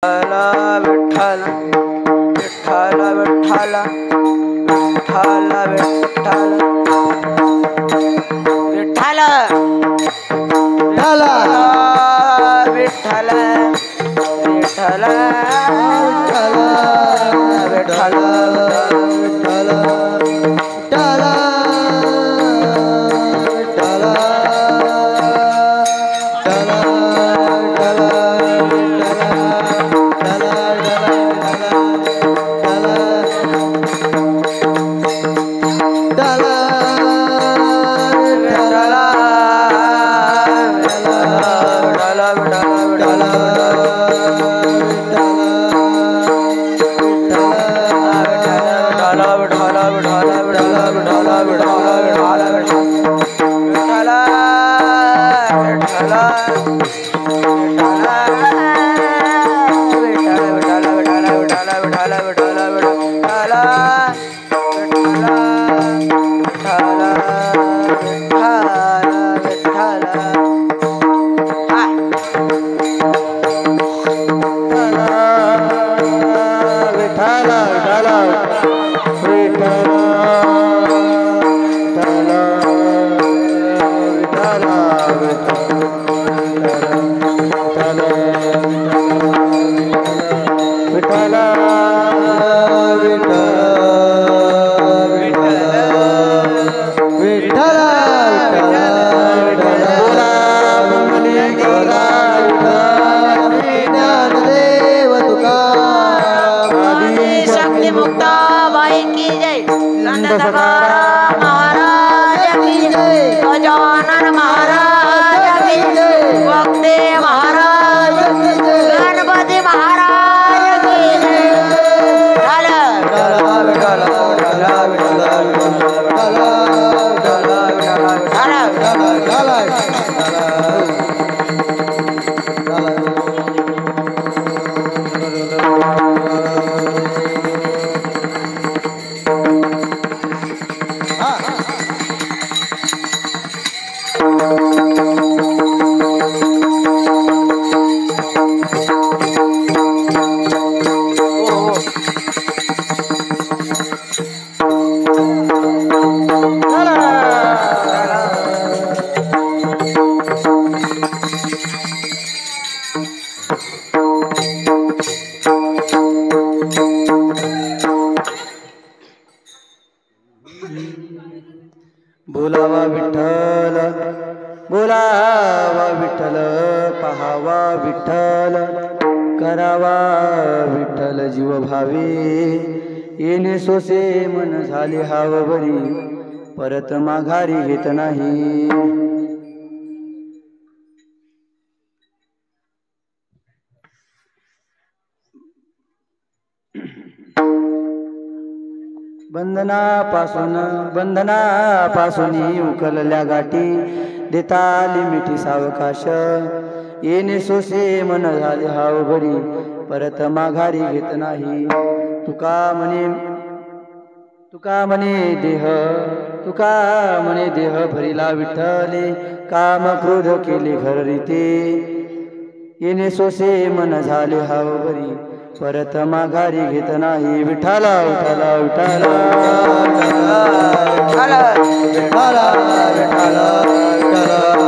विठ्ठल विठ्ठल विठ्ठल विठ्ठल विठ्ठल विठ्ठल विठ्ठल विठ्ठल विठ्ठल विठ्ठल बोलावा विठ्ठल बोलावा विठ्ठल पहावा विठ्ठल करावा विठ्ठल जीव भावे येणे सोसे मन झाले हाव बरी परत माघारी घेत नाही बंधनापासून उकलल्या गाठी देताली मिठी सावकाश येणे सोसे मन झाले हाव भरी परत माघारी घेत नाही तुका म्हणे देह भरीला विठ्ठले काम क्रोध केले घर रीते येणे सोसे मन झाले हाव भरी परत माघारी घेत नाही विठ्ठला विठ्ठला विठ्ठला विठ्ठला विठ्ठला विठ्ठला विठ्ठला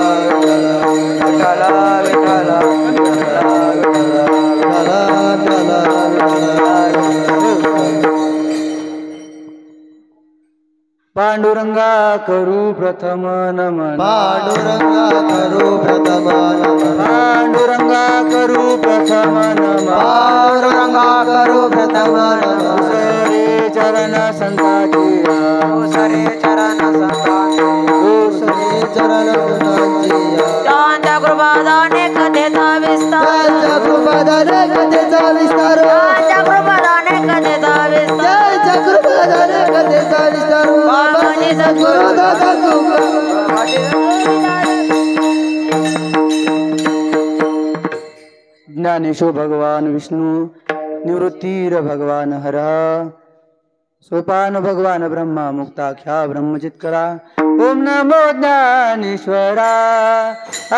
पांडुरंगा करू प्रथम नमन पांडुरंगा करू प्रथम नमन पांडुरंगा करू प्रथम नमन पांडुरंगा करू प्रथम नमन सरे चरण संताची सरे चरण संताची सरे चरण संताची त्यांच्या कृपादाने कथेचा विस्तार त्यांच्या कृपादाने कथेचा विस्तार त्यांच्या कृपादाने कथेचा विस्तार त्यांच्या कृपादाने कथेचा विस्तार बाबांनी सद्गुरु दादा ज्ञानेश्वर भगवान विष्णु निवृत्तीर भगवान हर सोपान भगवान ब्रह्मा मुक्ताख्या ब्रह्मचित करा ओम नमो ज्ञानेश्वरा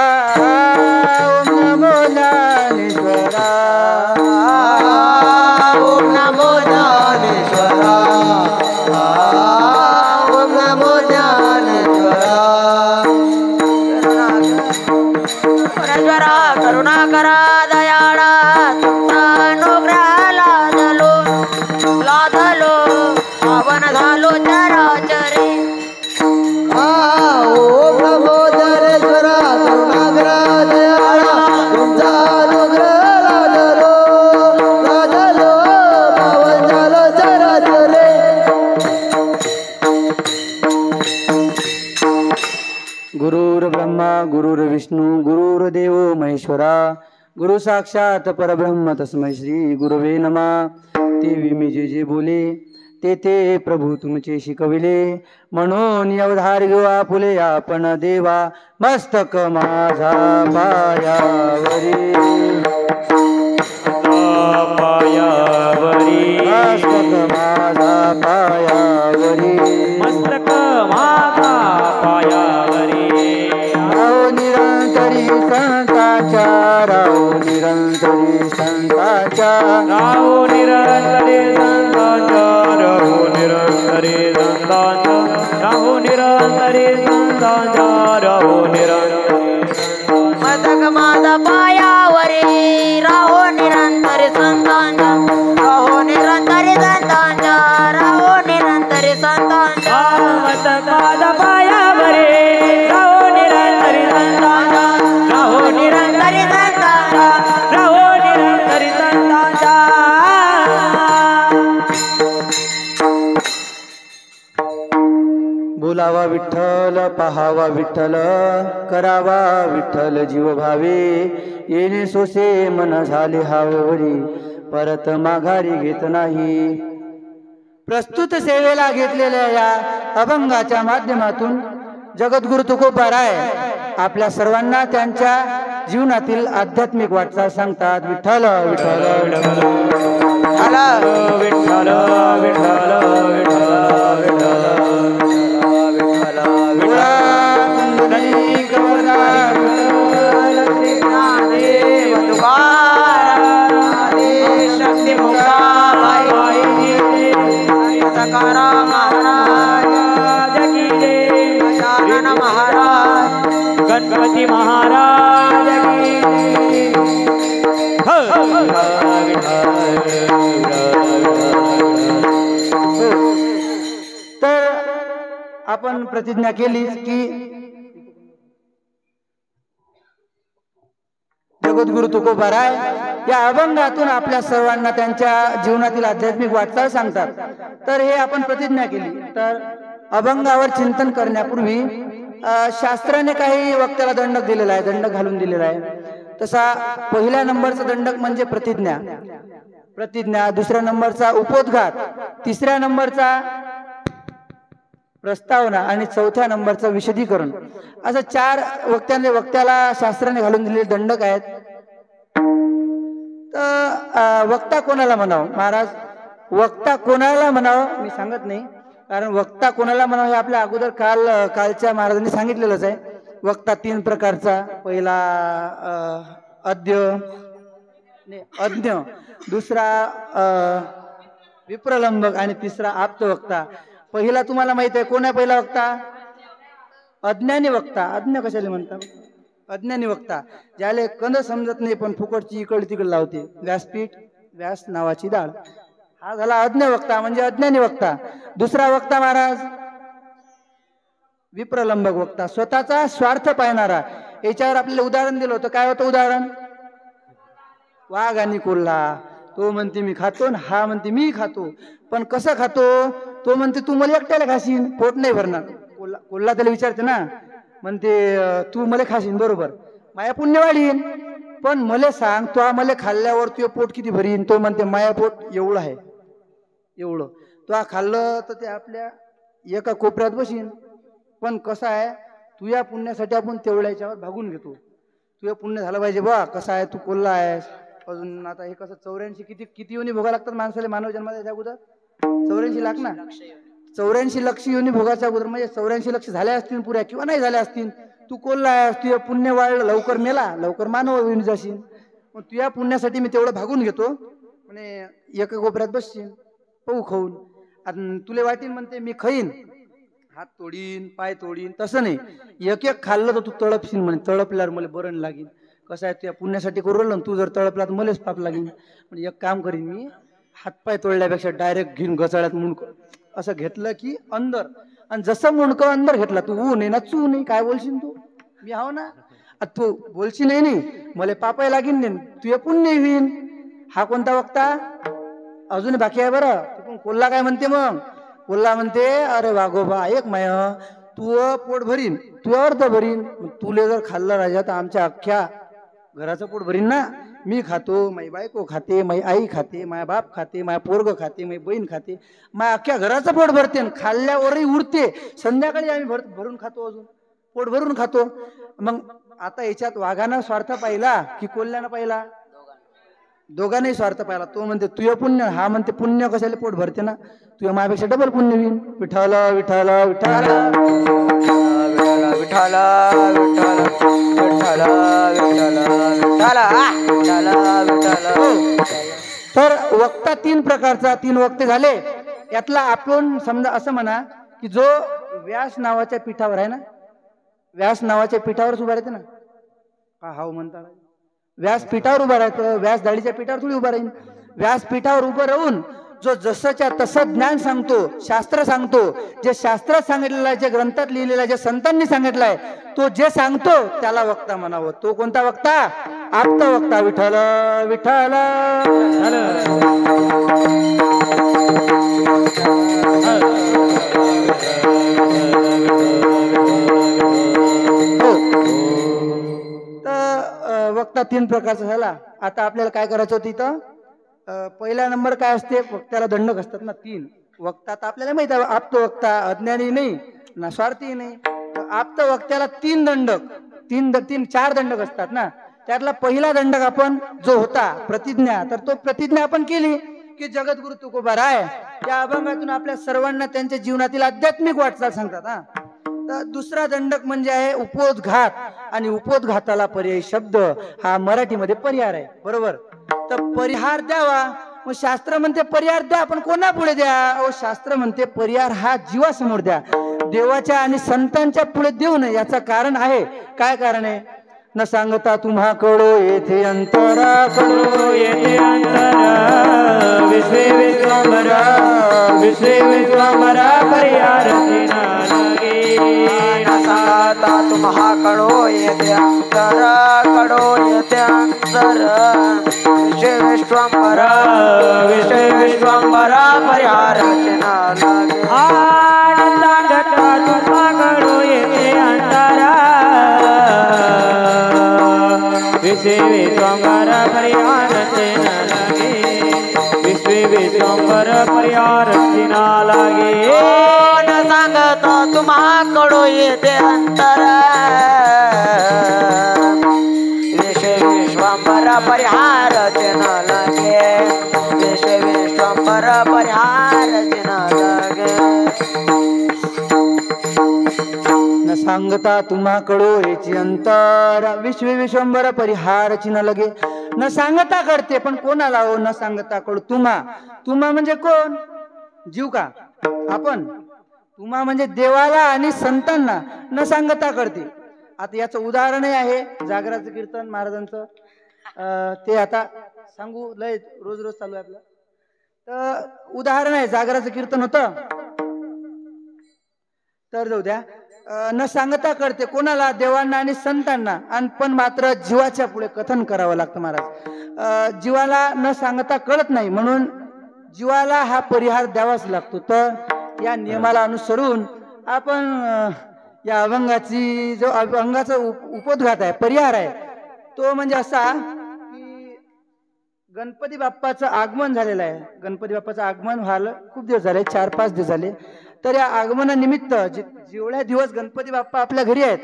ओम नमो ज्ञानेश्वरा गुरुर्विष्णू गुरुर्देव महेश्वरा गुरु साक्षात परब्रह्म तस्मै श्री गुरुवे नमः. देवी मी जे जे बोले ते ते प्रभू तुमचे शिकविले, म्हणून अवधार घेऊ आपुले आपण देवा. मस्तक माझा पायावरी मस्तक माझा पायावरी मस्तक माझा पायावरी राहो निरंतरी संताच्या राहो निरंतरी संताच्या राहो निरंतरी संतांच्या राहो निरंतरी संतांच्या राहो निरंतरी संतांच्या राहो निरंतरी मस्तक माझा पायावरी राहो निरंतरी संतांच्या राहो निरंतरी संतांच्या राहो निरंतरी संतांच्या मस्तक माझा पायावरी राहो निरंतरी संतांच्या राहो निरंतरी संतांच्या राहो निरंतरी संतांच्या बोलावा विठ्ठल पहावा विठ्ठल करावा विठ्ठल जीव भावे. येणे सोसे मन झाले हावरी परत माघारी घेत नाही. प्रस्तुत सेवेला घेतलेल्या या अभंगाच्या माध्यमातून जगद्गुरु तुकोबाराय आपल्या सर्वांना त्यांच्या जीवनातील आध्यात्मिक वाटचाल सांगतात. विठ्ठल विठ्ठल विठ्ठल विठ्ठल विठ्ठल गणपती महाराज तर आपण प्रतिज्ञा केली की जगद्गुरु तुकोबाराय या अभंगातून आपल्या सर्वांना त्यांच्या जीवनातील आध्यात्मिक वाटचाल सांगतात. तर हे आपण प्रतिज्ञा केली. तर अभंगावर चिंतन करण्यापूर्वी शास्त्राने काही वक्त्याला दंडक दिलेला आहे, दंडक घालून दिलेला आहे. तसा पहिल्या नंबरचा दंडक म्हणजे प्रतिज्ञा, प्रतिज्ञा. दुसऱ्या नंबरचा उपोद्घात, तिसऱ्या नंबरचा प्रस्तावना आणि चौथ्या नंबरचा विशदीकरण. असं 4 वक्त्याला शास्त्राने घालून दिलेले दंडक आहेत. तर वक्ता कोणाला म्हणावं महाराज, वक्ता कोणाला म्हणावं मी सांगत नाही, कारण वक्ता कोणाला म्हणावं हे आपल्या अगोदर कालच्या महाराजांनी सांगितलेलंच आहे. वक्ता 3 प्रकारचा, पहिला अज्ञ, दुसरा विप्रलंबक आणि तिसरा आप्तवक्ता. पहिला तुम्हाला माहित आहे कोण आहे पहिला वक्ता? अज्ञानी वक्ता. अज्ञ कशाला म्हणतात? अज्ञानी वक्ता, ज्याला कंद समजत नाही पण फुकटची इकड तिकड लावते. व्यासपीठ, व्यास नावाची डाळ, हा झाला अज्ञ वक्ता म्हणजे अज्ञानी वक्ता. दुसरा वक्ता महाराज विप्रलंबक वक्ता, स्वतःचा स्वार्थ पाहणारा. याच्यावर आपल्याला उदाहरण दिलं होतं. काय होतं उदाहरण? वाघ आणि कोल्हा. तो म्हणते मी खातो, हा म्हणते मी खातो. पण कसं खातो? तो म्हणते तू मला एकट्याला खाशीन, पोट नाही भरणार. कोल्हा त्याला विचारते ना, म्हणते तू मला खाशीन, बरोबर, माया पुण्य वाढीन, पण मला सांग तो मला खाल्ल्यावर तुझं पोट किती भरीन? तो म्हणते माया पोट एवढं आहे, एवढं. तो खाल्लं तर ते आपल्या एका कोपऱ्यात बसीन. पण कसं आहे, तुझ्या पुण्यासाठी आपण तेवढ्या याच्यावर भागून घेतो. तुझं पुण्य झालं पाहिजे बा. कसं आहे, तू कोल्हा आहेस. अजून आता हे कसं 84 किती योनी भोगा लागतात माणसाला मानव जन्माच्या अगोदर? 84 लाख ना, 84 लक्ष योनी भोगाच्या अगोदर, म्हणजे 84 लक्ष झाल्या असतील पुऱ्या किंवा नाही झाल्या असतील. तू कोल्हा आहेस, तुझं पुण्य वाढलं, लवकर मेला, लवकर मानव होऊन जाशील. मग तुझ्या पुण्यासाठी मी तेवढं भागून घेतो, म्हणजे एका कोपऱ्यात बसशील पाहू खाऊन. आणि तुला वाटीन म्हणते मी खाईन, हात तोडीन, पाय तोडीन. तसं नाही, एक एक खाल्लं तर तू तळपशील, म्हणे तळपल्यावर मला बरण लागेल. कसं आहे, तुझ्या पुण्यासाठी करू राहिलं, तू जर तळपला तर मलाच पाप लागेल. म्हणजे एक काम करीन मी, हातपाय तोडल्यापेक्षा डायरेक्ट घेऊन घसाळ्यात मुंडकं असं घेतलं की अंदर, आणि जसं मुंडकं अंदर घेतला, तू ऊ नाही ना चू नाही, काय बोलशील तू? मी हाव ना. तू बोलशील नाही, मला पापाय लागीन नाही, तुझे पुण्य होईन. हा कोणता वक्ता? अजून बाकी आहे बरं. कोल्हा काय म्हणते मग? कोल्हा म्हणते अरे वाघोबा एक माय, तू पोट भरीन, तुझ्यावर तर भरीन. तुले जर खाल्लं राजा तर आमच्या अख्ख्या घराचं पोट भरीन ना. मी खातो, माई बायको खाते, माई आई खाते, माया बाप खाते, माया पोरग खाते, माई बहीण खाते, माया अख्ख्या घराचं पोट भरते. खाल्ल्यावरही उरते. संध्याकाळी आम्ही भरून खातो, अजून पोट भरून खातो. मग आता याच्यात वाघानं स्वार्थ पाहिला की कोल्ह्यानं पाहिला? दोघांनाही स्वार्थ पाहिला. तो म्हणते तुझं पुण्य, हा म्हणते पुण्य कशाला पोट भरते ना, तुझ्या माझ्यापेक्षा डबल पुण्य होईल. विठ्ठल विठ्ठल विठ्ठल विठ्ठल विठ्ठल विठ्ठल विठ्ठल विठ्ठल. तर वक्ता तीन प्रकारचा, तीन वक्ते झाले. यातला आपण समजा असं म्हणा की जो व्यास नावाच्या पीठावर आहे ना, व्यास नावाच्या पीठावरच उभा राहते ना. का हाव म्हणता? व्यास पीठावर उभा राहतं, व्यास दाढीच्या पीठावर थोडी उभा राहील. व्यास पीठावर उभं राहून जो जसंच्या तसं ज्ञान सांगतो, शास्त्र सांगतो, जे शास्त्रात सांगितलेलं आहे, जे ग्रंथात लिहिलेलं आहे, जे संतांनी सांगितलं आहे, तो जे सांगतो त्याला वक्ता म्हणावं. तो कोणता वक्ता? आप्त वक्ता. विठ्ठल विठ्ठल. वक्ता तीन प्रकारचा झाला. आता आपल्याला काय करायचं होतं इथं? पहिला नंबर काय असते? वक्त्याला दंडक असतात ना, तीन. वक्ता तर आपल्याला माहित आहे, आप्त वक्ता अज्ञानी नाही ना स्वार्थी नाही. आप्त वक्त्याला तीन दंडक, चार दंडक असतात ना. त्यातला पहिला दंडक आपण जो होता प्रतिज्ञा, तर तो प्रतिज्ञा आपण केली की जगद्गुरु तुकोबाराय त्या अभंगातून आपल्या सर्वांना त्यांच्या जीवनातील आध्यात्मिक वाटचाल सांगतात. हा, तर दुसरा दंडक म्हणजे आहे उपोद्घात. आणि उपोद्घाताला पर्यायी शब्द हा मराठीमध्ये परिहार आहे, बरोबर. तर परिहार द्यावा. मग शास्त्र म्हणते परिहार द्या, पण कोणा पुढे द्या? अहो, शास्त्र म्हणते परिहार हा जीवासमोर द्या, देवाच्या आणि संतांच्या पुढे देऊ नये. याचं कारण आहे. काय कारण आहे? न सांगता तुम्हा कळो येथे अंतरा, कळो येथे अंतरा, विश्वे विश्वांबरा, विश्वे विश्वांबरा परिहार दिना लागे. न सांगता तुम्हा कळो येथे अंतरा, कळो येथे अंतरा, विश्वे विश्वांबरा, विश्वे विश्वांबरा परिहार दिना लागे. न सांगता तुम्हा कळो येथे अंतरा, विश्वे विश्वांबर परिहार दिना लागे, विश्वे विश्वांबर परिहार दिना लागे. न सांगता तुम्हा कळो येथे अंतरा, विश्वे विश्वांबर परिहार दिना लागे, विश्वे विश्वांबर परिहार दिना लागे. न सांगता तुम्हा कळो याची अंतर, विश्वे विश्वंबर परिहार चिन्ह लगे. न सांगता करते, पण कोणाला हो? न सांगता कळो. तुम्हा म्हणजे कोण? जीव का आपण? तुम्हा म्हणजे देवाला आणि संतांना न सांगता करते. आता याचं उदाहरणही आहे जागराचं कीर्तन महाराजांचं. ते आता सांगू, लय रोज रोज चालू आहे आपलं. तर उदाहरण आहे, जागराचं कीर्तन होतं. तर जाऊ द्या. न सांगता करते कोणाला? देवांना आणि संतांना. आणि पण मात्र जीवाच्या पुढे कथन करावं लागतं महाराज. जीवाला न सांगता कळत नाही, म्हणून जीवाला हा परिहार द्यावाच लागतो. तर या नियमाला अनुसरून आपण या अभंगाची जो अभंगाचा उपोद्घात आहे, परिहार आहे, तो म्हणजे असा की गणपती बाप्पाचं आगमन झालेलं आहे. गणपती बाप्पाचं आगमन व्हायला खूप दिवस झाले, 4-5 दिवस झाले. तर या आगमनानिमित्त जेवढ्या दिवस गणपती बाप्पा आपल्या घरी आहेत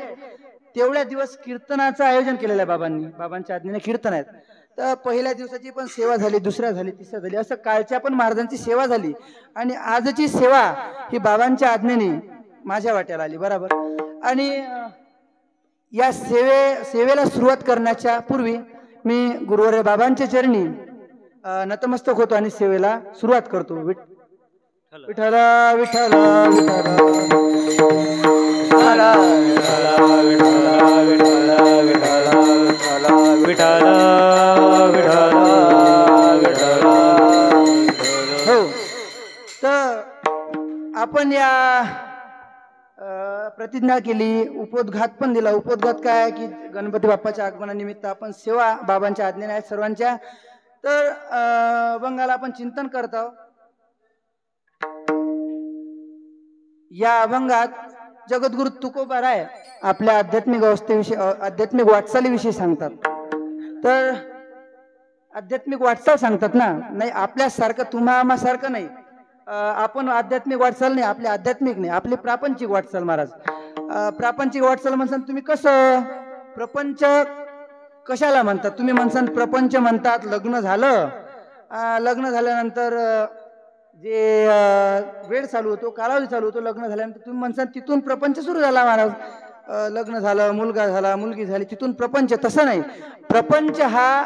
तेवढ्या दिवस कीर्तनाचं आयोजन केलेलं आहे बाबांनी. बाबांच्या आज्ञेने कीर्तन आहेत. तर पहिल्या दिवसाची पण सेवा झाली, दुसऱ्या झाली, तिसऱ्या झाली, असं कालच्या पण महाराजांची सेवा झाली. आणि आजची सेवा ही बाबांच्या आज्ञेने माझ्या वाट्याला आली, बरोबर. आणि या सेवेला सुरुवात करण्याच्या पूर्वी मी गुरुवर्य बाबांच्या चरणी नतमस्तक होतो आणि सेवेला सुरुवात करतो. विठ्ठल विठ्ठल हो. तर आपण या प्रतिज्ञा केली, उपोद्घात पण दिला. उपोद्घात काय आहे की गणपती बाप्पाच्या आगमनानिमित्त आपण सेवा बाबांच्या आज्ञेने आहेत सर्वांच्या. तर अभंगाला आपण चिंतन करतो. या अभंगात जगद्गुरु तुकोबाराय आपल्या आध्यात्मिक अवस्थेविषयी आध्यात्मिक वाटचालीविषयी सांगतात. तर आध्यात्मिक वाटचाल सांगतात ना, नाही आपल्यासारखं तुम्हासारखं नाही. आपण आध्यात्मिक वाटचाल नाही, आपली आध्यात्मिक नाही, आपली प्रापंचिक वाटचाल महाराज. प्रापंचिक वाटचाल म्हणसान तुम्ही कसं प्रपंच कशाला म्हणतात? तुम्ही म्हणसान प्रपंच म्हणतात लग्न झालं, लग्न झाल्यानंतर जे वेळ चालू होतो, कालावधी चालू होतो, लग्न झाल्यानंतर तुम्ही म्हणसान तिथून प्रपंच सुरू झाला महाराज. लग्न झालं, मुलगा झाला, मुलगी झाली, तिथून प्रपंच. तसं नाही. प्रपंच हा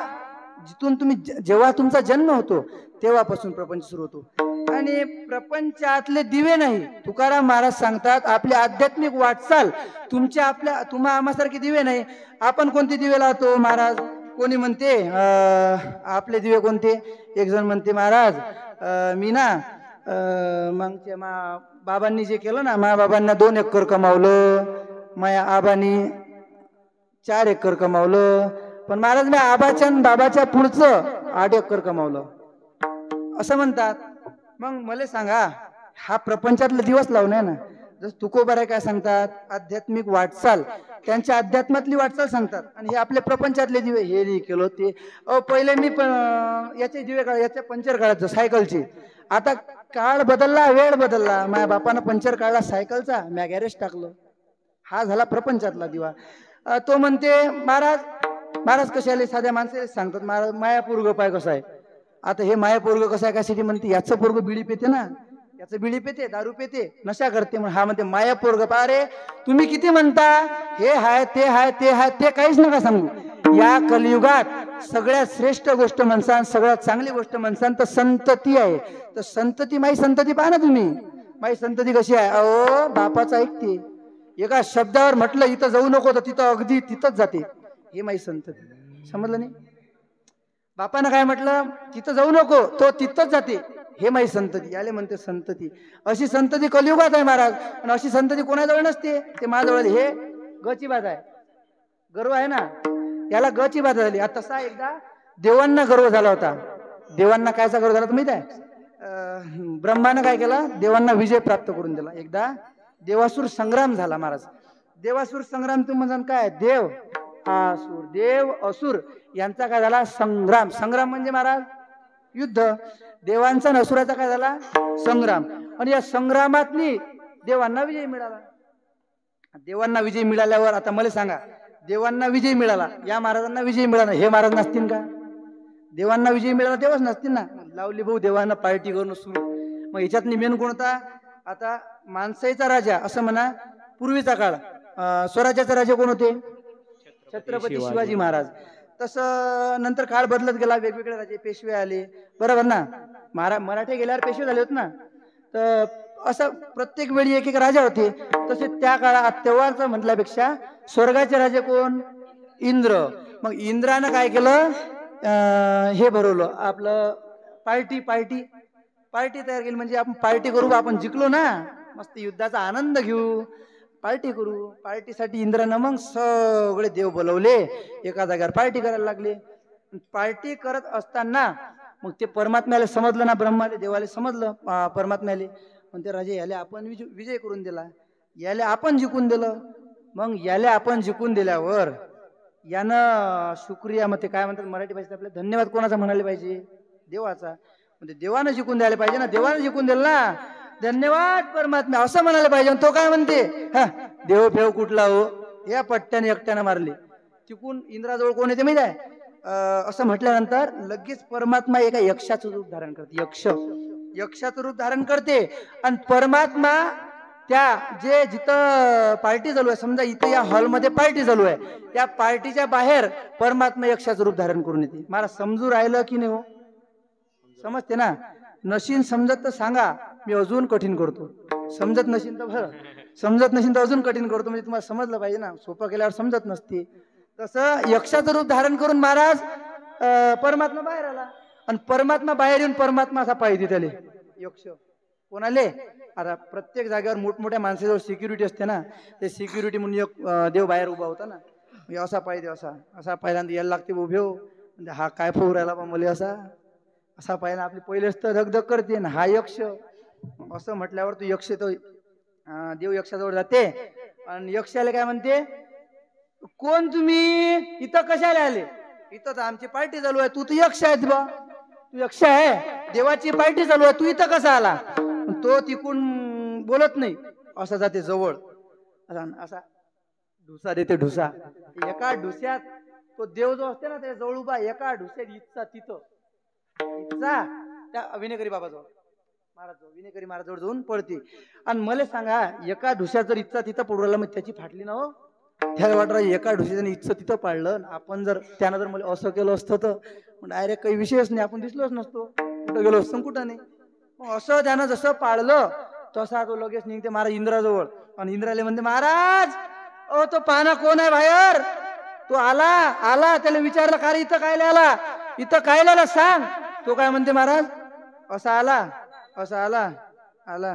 जिथून तुम्ही जेव्हा तुमचा जन्म होतो तेव्हापासून प्रपंच सुरू होतो. आणि प्रपंचातले दिवे नाही. तुकाराम महाराज सांगतात आपली आध्यात्मिक वाटचाल तुमच्या तुम्हा आम्हासारखे दिवे नाही. आपण कोणते दिवे लावतो महाराज? कोणी म्हणते आपले दिवे कोणते? एक जण म्हणते महाराज मी ना मागच्या बाबांनी जे केलं ना, माझ्या बाबांना 2 एकर कमावलं, माझ्या आबांनी 4 एकर कमावलं, पण महाराज मी आबाच्या बाबाच्या पुढचं 8 एकर कमावलं असं म्हणतात. मग मला सांगा हा प्रपंचातला दिवस लावून आहे ना. जसं तुकोबाराय काय सांगतात आध्यात्मिक वाटचाल, त्यांच्या अध्यात्मातली वाटचाल सांगतात. आणि हे आपले प्रपंचातले दिवे, हे नाही केलं ते. पहिले मी याचे दिवे याचे पंचर काढायचं सायकलचे. आता काळ बदलला, वेळ बदलला. माझ्या बापानं पंचर काढला सायकलचा, मी गॅरेज टाकलं. हा झाला प्रपंचातला दिवा. तो म्हणते महाराज कशाले साध्या माणसाला सांगतात महाराज माया पोरग पाय कसं आहे. आता हे माया पोरग कसं आहे कशाची म्हणते? याचं पोरग बिडी पेते ना, याचं बिडी पेते, दारू पेते, नशा करते, म्हणून हा म्हणते माया पोरग पा. अरे तुम्ही किती म्हणता हे हाय ते हाय ते हाय, ते काहीच नका सांगू. या कलियुगात सगळ्यात श्रेष्ठ गोष्ट म्हणसान, सगळ्यात चांगली गोष्ट म्हणसान तर संतती आहे. तर संतती, माई संतती पहा ना तुम्ही. माई संतती कशी आहे? अहो बापाचं ऐकते, एका शब्दावर म्हटलं इथं जाऊ नको तर तिथं अगदी तिथंच जाते. हे माई संतती. समजलं नाही? बापानं काय म्हटलं तिथं जाऊ नको, तो तिथंच जाते. हे माई संतती. याले म्हणते संतती. अशी संतती कलियुगात आहे महाराज. आणि अशी संतती कोणाजवळ नसते. ते माझ्याजवळ. हे गची बात आहे, गर्व आहे ना, याला गची बात झाली. आता तसा एकदा देवांना गर्व झाला होता. देवांना कायचा गर्व झाला तुम्ही माहित आहे? ब्रह्मानं काय केलं? देवांना विजय प्राप्त करून दिला. एकदा देवासुर संग्राम झाला महाराज. देवासुर संग्राम तुम्ही म्हणसान काय? देव असुर, देव असुर यांचा काय झाला? संग्राम. संग्राम म्हणजे महाराज युद्ध. देवांचा आणि असुराचा काय झाला? संग्राम. आणि या संग्रामातनी देवांना विजय मिळाला. देवांना विजय मिळाल्यावर आता मला सांगा, देवांना विजय मिळाला, या महाराजांना विजय मिळाला, हे महाराज नसतील का? देवांना विजय मिळाला तेव्हाच नसतील ना. लावली भाऊ देवांना पार्टी करून सुरू. मग ह्याच्यातनी मेन कोणता? आता माणसाईचा राजा असं म्हणा. पूर्वीचा काळ स्वराज्याचे राजे कोण होते? छत्रपती शिवाजी महाराज. तसं नंतर काळ बदलत गेला, वेगवेगळे राजे पेशवे आले, बरोबर ना. मराठे गेल्यावर पेशवे झाले होते ना. तर असं प्रत्येक वेळी एक एक राजा होते. तसे त्या काळात तेव्हाच म्हटल्यापेक्षा स्वर्गाचे राजे कोण? इंद्र. मग इंद्रानं काय केलं? हे भरवलं आपलं पार्टी तयार केली. म्हणजे आपण पार्टी करू, आपण जिंकलो ना, मस्त युद्धाचा आनंद घेऊ, पार्टी करू. पार्टीसाठी इंद्रानं मग सगळे देव बोलवले, एका जागेवर पार्टी करायला लागले. पार्टी करत असताना मग ते परमात्म्याला समजलं ना, ब्रह्माले देवाले समजलं परमात्म्याले. मग ते राजे याले आपण विजय करून दिला, याले आपण जिंकून दिलं. मग याले आपण जिंकून दिल्यावर यानं शुक्रिया, मग ते काय म्हणतात मराठी भाषेत आपल्या, धन्यवाद कोणाचा म्हणाले पाहिजे? देवाचा. म्हणजे देवानं जिंकून द्यायला पाहिजे ना, देवानं जिंकून दिलं ना, धन्यवाद परमात्मा असं म्हणायला पाहिजे. तो काय म्हणते? हा देव फेव कुठला हो, या पट्ट्याने एकट्यानं मारले. तिकून इंद्राजवळ कोण येते माहिती आहे? असं म्हटल्यानंतर लगेच परमात्मा एका यक्षाचं रूप धारण करते. यक्षाचं रूप धारण करते. आणि परमात्मा त्या जे जिथं पार्टी चालू आहे, समजा इथं या हॉलमध्ये पार्टी चालू आहे, त्या पार्टीच्या बाहेर परमात्मा यक्षाचं रूप धारण करून येते. मला समजू राहिलं की नाही हो? समजते ना? नशीन समजत तर सांगा, मी अजून कठीण करतो. समजत नशीन तर बरं, समजत नशीन तर अजून कठीण करतो. म्हणजे तुम्हाला समजलं पाहिजे ना, सोपं केल्यावर समजत नसते. तसं यक्षाचं रूप धारण करून महाराज परमात्मा बाहेर आला. आणि परमात्मा बाहेर येऊन परमात्मा असा पाहिजे त्याले यक्ष कोणाले? आता प्रत्येक जागेवर मोठमोठ्या माणसाजवळ सिक्युरिटी असते ना, ते सिक्युरिटी म्हणून एक देव बाहेर उभा होता ना. असा पाहिजे, असा पहिल्यांदा यायला लागते उभे हो. म्हणजे हा काय फोर राहिला बा मला, असा पाहिला आपली पहिलेच तर धगधग करते ना, हा यक्ष. असं म्हटल्यावर तो यक्ष तो देव यक्षाजवळ जाते आणि यक्षाला काय म्हणते, कोण तुम्ही, इथं कशाला आले? इथं तर आमची पार्टी चालू आहे. तू तर यक्ष आहे बा, तू यक्ष आहे, देवाची पार्टी चालू आहे, तू इथं कसा आला? तो तिकून बोलत नाही, असा जाते जवळ, असा ढुसा देते, ढुसा. एका ढुस्यात तो देव जो असते ना त्या जवळ उभा, एका ढुस्यात इच्छा तिथं इच्छा त्या विनेकरी बाबाजवळ विनेकरी महाराजवळ जाऊन पडते. आणि मला सांगा, एका ढुस्यात जर इच्छा तिथं पडू राहिला, मग त्याची फाटली ना हो. त्याला वाटलं एका ढुस्याने इच्छा तिथं पाडलं, आपण जर त्यानं जर मला असं केलं असतं तर डायरेक्ट काही विषयच नाही, आपण दिसलोच नसतो, कुठं गेलो असतो कुठं नाही. मग असं त्यानं जसं पाळलं तसा तो लगेच निघते महाराज इंद्राजवळ. आणि इंद्राले म्हणते, महाराज ओ तो पाहना कोण आहे बाहेर? तो आला आला, त्याला विचारलं, का रे इथं कायला आला, इथं कायला आला सांग. तो काय म्हणते, महाराज असा आला, असा आला, आला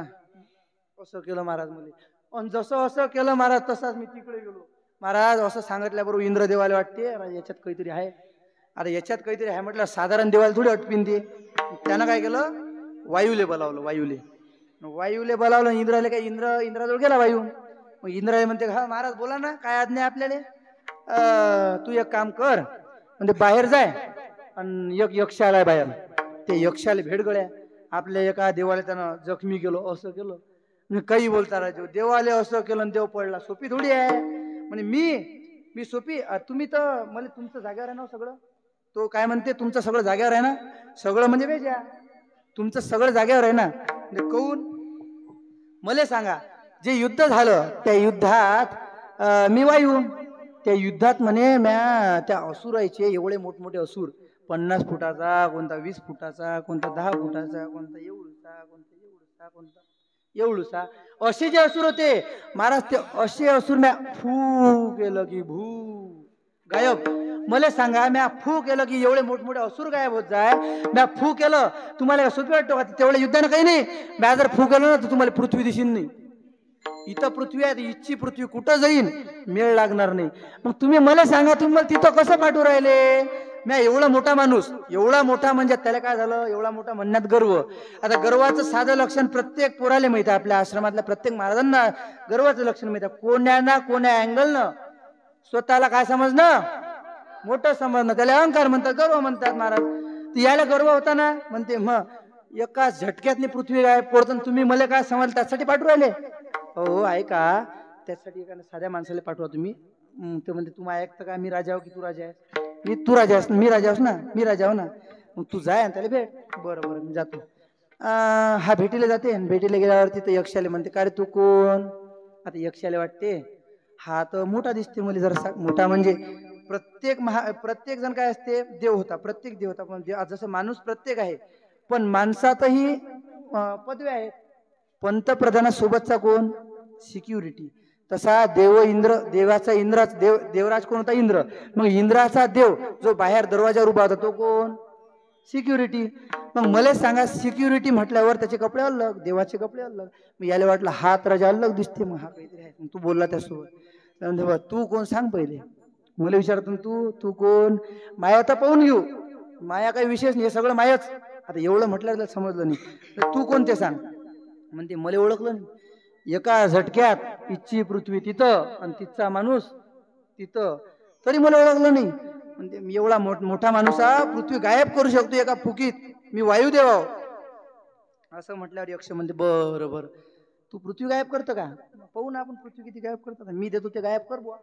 असं केलं महाराज मुली. आणि जसं असं केलं महाराज तसाच मी तिकडे गेलो. महाराज असं सांगितल्याबरोबर इंद्रदेवाला वाटते याच्यात काहीतरी आहे. अरे याच्यात काहीतरी आहे म्हटलं, साधारण देवाला थोडी अटपिन ते. त्यानं काय केलं, वायूले बोलावलं, वायूले बोलावलं. इंद्राले काय, इंद्राजवळ गेला वायू. मग इंद्राले म्हणते, हा महाराज बोला ना, काय आज्ञा आपल्याला? तू एक काम कर, म्हणजे बाहेर जाय आणि एक यक्ष आलाय बाहेर, ते यक्षाला भेट गळ्या. आपल्या एका देवाला त्यानं जखमी केलं, असं केलं. म्हणजे काही बोलता राहायचो, देवाले असं केलं आणि देव पडला, सोपी थोडी आहे. म्हणजे मी सोपी, तुम्ही तर मला तुमचं जागेवर आहे ना सगळं. तो काय म्हणते, तुमचं सगळं जागेवर आहे ना, सगळं म्हणजे बेजा, तुमचं सगळं जागेवर आहे ना. म्हणजे कहून मला सांगा, जे युद्ध झालं त्या युद्धात मी वायू, त्या युद्धात म्हणे म्या त्या असुरायचे एवढे मोठमोठे असुर, 50 फुटाचा, कोणता 20 फुटाचा, कोणता 10 फुटाचा, कोणता एवढूसा, कोणता एवढूसा, कोणता एवढूसा, असे जे असुर होते महाराज, ते असे असुर म्या फू केलं की भू गायब. मला सांगा, म्या फू केलं की एवढे मोठमोठे असुर गायब होत जाय. म्या फू केलं, तुम्हाला सोपी वाटतो का? तेवढ्या युद्धानं काही नाही. म्या जर फू केलं ना तर तुम्हाला पृथ्वी दिसेल नाही. इथं पृथ्वी आहे, इच्छी पृथ्वी कुठं जाईन, मेळ लागणार नाही. मग तुम्ही मला सांगा, तुम्हाला तिथं कसं पाठवू राहिले? म्या एवढा मोठा माणूस, एवढा मोठा म्हणजे त्याला काय झालं, एवढा मोठा म्हणण्यात गर्व. आता गर्वाचं साधं लक्षण प्रत्येक पोराले माहिती आहे, आपल्या आश्रमातल्या प्रत्येक महाराजांना गर्वाचं लक्षण माहिती आहे. कोण्या ना कोण्या अँगलनं स्वतःला काय समजणं, मोठं समजणं, त्याला अहंकार म्हणतात, गर्व म्हणतात महाराज. याला गर्व होता ना, म्हणते मग एका झटक्यातली पृथ्वी काय पडतं, तुम्ही मला काय समज त्यासाठी पाठवू राहिले? हो ऐका, त्यासाठी एका साध्या माणसाला पाठवा तुम्ही. ते म्हणते, तू ऐकतं का, मी राजा हो की तू राजा आहे? तू राजा आहेस, मी राजा आहेस ना, मी राजा हो ना. मग तू जाय आणि त्याला भेट. बरं बरं मी जातो. हा भेटीला जाते, भेटीला गेल्यावर तिथं यक्षाले म्हणते, का रे तू कोण? आता यक्षाले वाटते हा तर मोठा दिसते मला, जरा मोठा म्हणजे प्रत्येक जण काय असते, देव होता, प्रत्येक देव होता. पण जसं माणूस प्रत्येक आहे, पण माणसातही पदवी आहेत. पंतप्रधानासोबतचा कोण, सिक्युरिटी. तसा देव इंद्र, देवाचा इंद्राच देवराज कोण होता, इंद्र. मग इंद्राचा देव जो बाहेर दरवाजावर उभा होता तो कोण, सिक्युरिटी. मग मला सांगा, सिक्युरिटी म्हटल्यावर त्याचे कपडे अलग, देवाचे कपडे अलग. मग याला वाटलं हात राजा अलग दिसते, मग हा काहीतरी आहे. मग तू बोलला त्यासोबत, तू कोण सांग पहिले. मला विचारतो, तू कोण? माया आता पाहून घेऊ, माया काही विशेष नाही, सगळं मायाच. आता एवढं म्हटलं समजलं नाही, तू कोण ते सांग. म्हणते मला ओळखलं नाही. एका झटक्यात इच्छी पृथ्वी तिथं आणि तिथचा माणूस तिथं, तरी मला ओळखलं नाही. म्हणते मी एवढा मोठा माणूस हा, पृथ्वी गायब करू शकतो एका फुकीत, मी वायुदेव आहो. असं म्हटल्यावर यक्ष म्हणते, बरं बरं तू पृथ्वी गायब करतं का, पाहू ना आपण पृथ्वी किती गायब करतात, मी देतो ते गायब कर बुवा.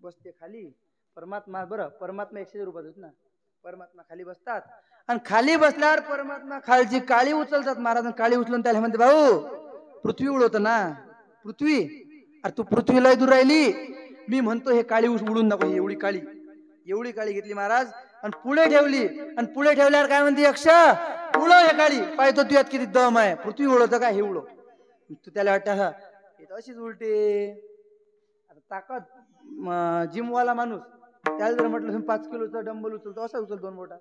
बसते खाली परमात्मा, बरं परमात्मा 100 रूपात होत ना, परमात्मा खाली बसतात आणि खाली बसल्यावर परमात्मा खालची काळी उचलतात महाराज. काळी उचलून त्याला म्हणते, भाऊ पृथ्वी उडवत ना, पृथ्वी, अरे तू पृथ्वीला दूर राहिली, मी म्हणतो हे काळी उडून नको. एवढी काळी घेतली महाराज आणि पुढे ठेवली. आणि पुढे ठेवल्यावर काय म्हणते यक्ष, उडव हे काळी, पाहतो तू यात किती दम आहे, पृथ्वी उडवतं का, हे उडव. तू त्याला वाटतं हा हे तर अशीच उलटे. आता ताकद जिमवाला माणूस, त्याला जर म्हटलं तुम्ही 5 किलोचा डंबल उचलतो, असा उचलतो 2 मोठा.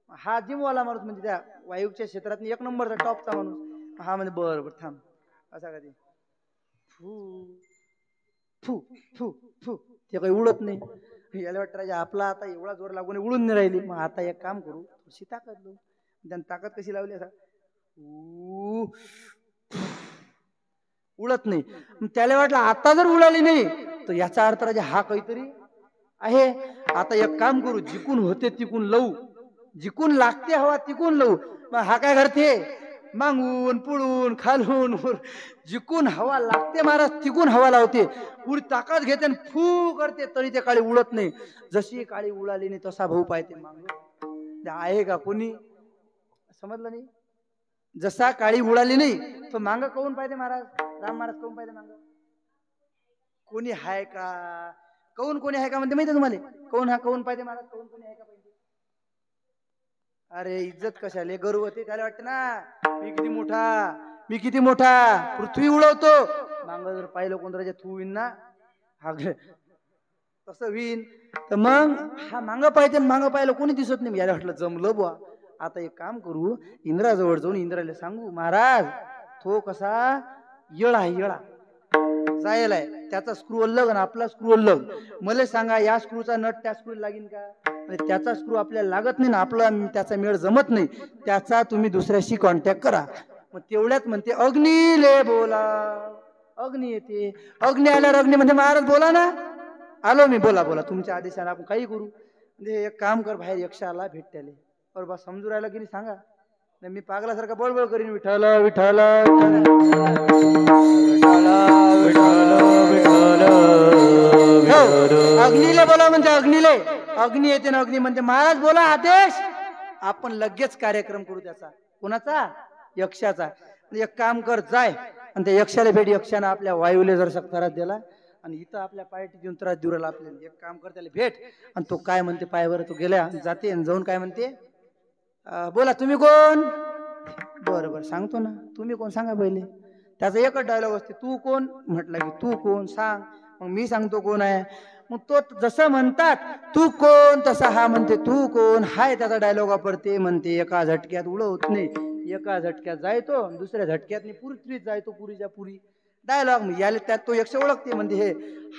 हा जिमवाला माणूस म्हणजे त्या वायूच्या क्षेत्रात 1 नंबरचा टॉपचा माणूस. हा म्हणजे बरोबर थांब, असा कधी फू फू फू फू, ते काही उडत नाही. याला वाटतं राजा आपला आता एवढा जोर लागून उडून नाही राहिली, मग आता एक काम करू, थोडीशी ताकद लावू. त्यानं ताकद कशी लावली, असा उडत नाही. मग त्याला वाटलं आता जर उडाली नाही तर याचा अर्थ राजा हा काहीतरी आहे. आता एक काम करू, जिकून होते तिकून लावू, जिकून लागते हवा तिकून लावू. मग हा काय करते, मागून पुढून खालून जिकून हवा लागते महाराज तिकून हवा लावते, पुरी ताकद घेते आणि फू करते तरी ते काळी उडत नाही. जशी काळी उडाली नाही तसा भाऊ पाहते माग आहे का कोणी, समजलं नाही. जसा काळी उडाली नाही तो मांग काऊन पाहिजे महाराज, राम महाराज काऊन पाहिजे मांग, कोणी हाय का, काऊन कोणी आहे का म्हणते माहिती तुम्हाला, काऊन हा काऊन पाहिजे महाराज, काऊन कोणी आहे का पाहिजे. अरे इज्जत कशाले, गर्व होते त्याला वाटते ना मी किती मोठा, मी किती मोठा, पृथ्वी उडवतो. मांग जर पाहिलं कोण राजा तू होईन ना, हा तसं होईन. तर मग हा मांग पाहिजे, मांग पाहिलं कोणी दिसत नाही. याला वाटलं जमलं बुवा, आता एक काम करू, इंद्राजवळ जाऊन इंद्राला सांगू महाराज तो कसा येळा आहे, येळा जायला आहे, त्याचा स्क्रू अलग आणि आपला स्क्रू अलग. मला सांगा या स्क्रूचा नट त्या स्क्रू लागेल का, त्याचा स्क्रू आपल्याला लागत नाही ना, आपला त्याचा मेळ जमत नाही, त्याचा तुम्ही दुसऱ्याशी कॉन्टॅक्ट करा. मग तेवढ्यात म्हणते अग्नीले बोला, अग्नी येते. अग्नी आल्यावर अग्नी म्हणजे महाराज बोला ना, आलो मी, बोला बोला तुमच्या आदेशाने आपण काही करू. म्हणजे एक काम कर, बाहेर यक्ष आला भेट त्याले, और बा समजू राहिला की नाही सांगा, नाही मी पागलासारखा बळबळ करीन विठ्ठल विठ्ठल अग्नीले बोला म्हणजे अग्नीले, अग्नी येते ना, अग्नी म्हणजे महाराज बोला आदेश, आपण लगेच कार्यक्रम करू त्याचा. कोणाचा, यक्षाचा. एक काम कर, जाय आणि त्या यक्षाला भेट. यक्षाने आपल्या वायूले जर त्रास दिला आणि इथं आपल्या पायाटी देऊन त्रास देऊ राहिला आपल्याला, एक काम कर त्याला भेट आणि तो काय म्हणते पायावर, तो गेल्या जाते आणि जाऊन काय म्हणते, बोला तुम्ही कोण, बरं बरं सांगतो ना, तुम्ही कोण सांगा पहिले. त्याचा एकच डायलॉग असते, तू कोण, म्हटलं की तू कोण सांग, मग मी सांगतो कोण आहे. मग तो जसं म्हणतात तू कोण तसा हा म्हणते तू कोण, हाय त्याचा डायलॉग वापरते. म्हणते एका झटक्यात उडवत नाही, एका झटक्यात जायतो, दुसऱ्या झटक्यात पुरीत जायतो, पुरीच्या पुरी डायलॉग. याला त्यात तो यक्ष ओळखते, म्हणजे हे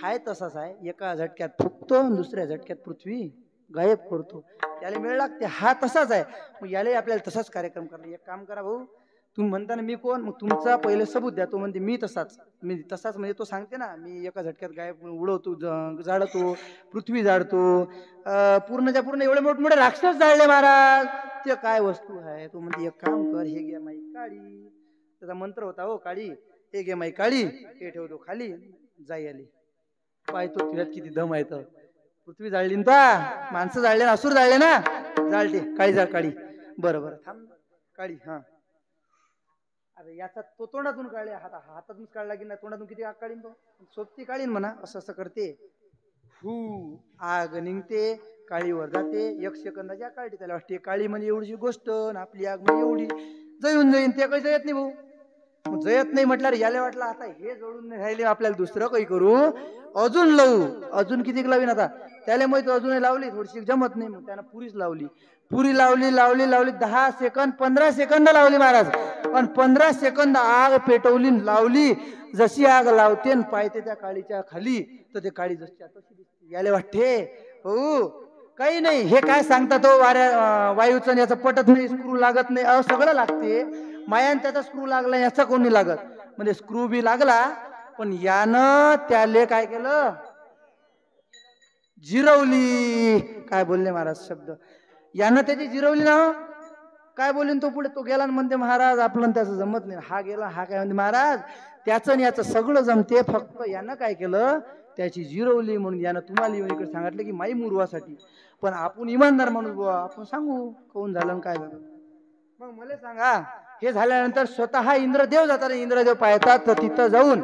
हाय तसाच आहे, एका झटक्यात फुकतो दुसऱ्या झटक्यात पृथ्वी गायब करतो, त्याला मेळ लागते, हा तसाच आहे. मग याला आपल्याला तसाच कार्यक्रम करा. एक काम करा भाऊ, तुम्ही म्हणता ना मी कोण, मग तुमचा पहिले सबूत द्या. तो म्हणते मी तसाच, मी तसाच, म्हणजे तो सांगते ना मी एका झटक्यात गायब उडवतो, जाळतो, पृथ्वी जाळतो, पूर्णच्या पूर्ण एवढे मोठमोठे राक्षस जाळले महाराज, ते काय वस्तू आहे. तो म्हणते एक काम कर, हे घे माई काळी, त्याचा मंत्र होता हो काळी, हे घे माई काळी, हे ठेवतो खाली, जाई आली. पाहतो तिच्यात किती दम आहे. तर पृथ्वी जाळली ना, माणसं जाळले ना, असुर जाळले ना, जाळते काळी, जाळ काळी, बरं बरं थांब काळी, हा अरे याचा तो तोंडातून काढले, हातातून काढला की नाही, तोंडातून किती आग काढीन, तो सोबती काढीन म्हणा, असं असं करते, हू आग निघते, काळीवर जाते, 1 सेकंदाची आग काढते. त्याला वाटते काळी म्हणजे एवढीची गोष्ट, आपली आग म्हणजे एवढी, जळून जाईन. ते काही जळत नाही भाऊ, जळत नाही म्हटल्यावर याला वाटलं आता हे जळून नाही राहिले, आपल्याला दुसरं काही करू, अजून लावू, अजून किती लावीन आता, त्याला माहिती अजून लावली थोडीशी जमत नाही, मग त्यानं पुरीच लावली, पुरी लावली लावली लावली, 10 सेकंद 15 सेकंद लावली महाराज, पण 15 सेकंद आग पेटवली लावली. जशी आग लावते आणि पायते त्या काळीच्या खाली, तर ते काळी जशी तशी दिसते. याले वाटते हो काही नाही, हे काय सांगता तो वायूचं याचं पटत नाही, स्क्रू लागत नाही, सगळं लागते, मायान त्याचा स्क्रू लागला, याचा कोणी लागत, म्हणजे स्क्रू बी लागला, पण यानं त्याले काय केलं, जिरवली. काय बोलले महाराज शब्द, यानं त्याची जिरवली ना, काय बोलून तो पुढे तो गेला म्हणते महाराज आपलं त्याचं जमत नाही. हा गेला, हा काय म्हणते महाराज त्याचं याचं सगळं जमते, फक्त यानं काय केलं, त्याची जिरवली. म्हणून यानं तुम्हाला येऊन इकडे सांगितलं की माई मुरवासाठी, पण आपण इमानदार माणूस बुवा, आपण सांगू कोण झालं काय झालं. मग मला सांगा, हे झाल्यानंतर स्वतः इंद्रदेव जातात, इंद्रदेव पाहतात, तर तिथं जाऊन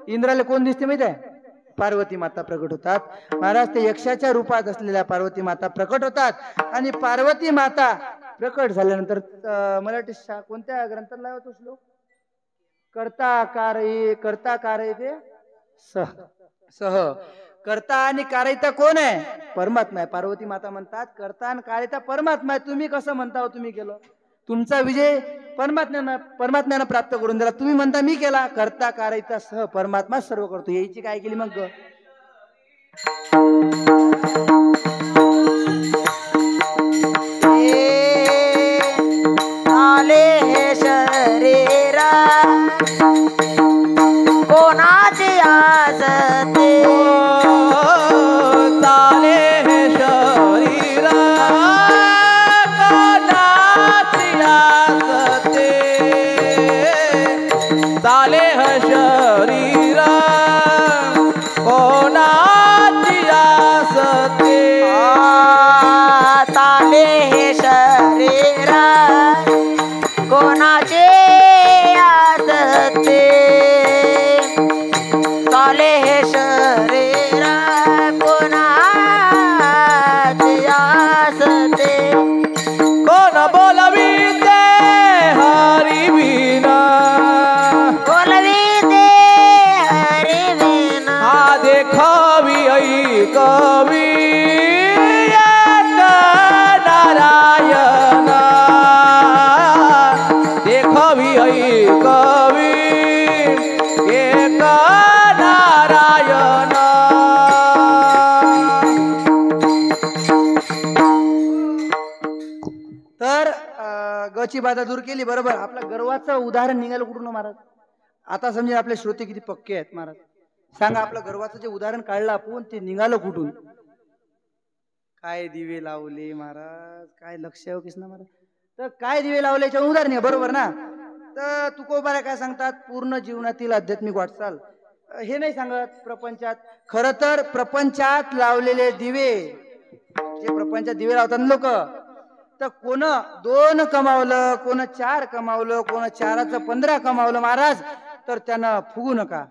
इंद्राला कोण दिसते माहिती आहे, पार्वती माता प्रकट होतात. महाराज ते यक्षाच्या रूपात असलेल्या पार्वती माता प्रकट होतात. आणि पार्वती माता प्रकट झाल्यानंतर मराठी कोणत्या ग्रंथात लावतो श्लोक, कर्ता कार्य ते सह, कर्ता आणि कार्यता कोण आहे, परमात्मा आहे. पार्वती माता म्हणतात कर्ता आणि कार्यता परमात्मा आहे. तुम्ही कसं म्हणता, तुम्ही केलं, तुमचा विजय परमात्म्यानं प्राप्त करून दिला. तुम्ही म्हणता मी केला, कर्ता कार्यता सह परमात्मा सर्व करतो. याची काय केली मग, आले हे शरीरा कोणाचे असते चाले हे शरीर कोणाचे असते कोण बोलविते हरी विना बोलविते हरी विना हा देखावी ऐकावी एक नारायण देखावी ऐकावी एक नारायण तर गची बाधा दूर केली बरोबर. आपल्या गर्वाचं उदाहरण निघालं कुठून हो महाराज? आता समजा आपले श्रोते किती पक्के आहेत महाराज. सांगा आपलं गर्वाचं जे उदाहरण काढलं आपण ते निघालं कुठून? काय दिवे लावले महाराज, काय लक्ष आहे कृष्ण महाराज. तर काय दिवे लावले याच्या उदाहरण आहे बरोबर ना. तर तुकोबारा काय सांगतात? पूर्ण जीवनातील आध्यात्मिक वाटचाल हे नाही सांगत प्रपंचात. खर तर प्रपंचात लावलेले दिवे जे प्रपंचात दिवे लावतात लोक, तर कोण 2 कमावलं, कोण 4 कमावलं, कोण 4चं 15 कमावलं महाराज, तर त्यानं फुगू नका,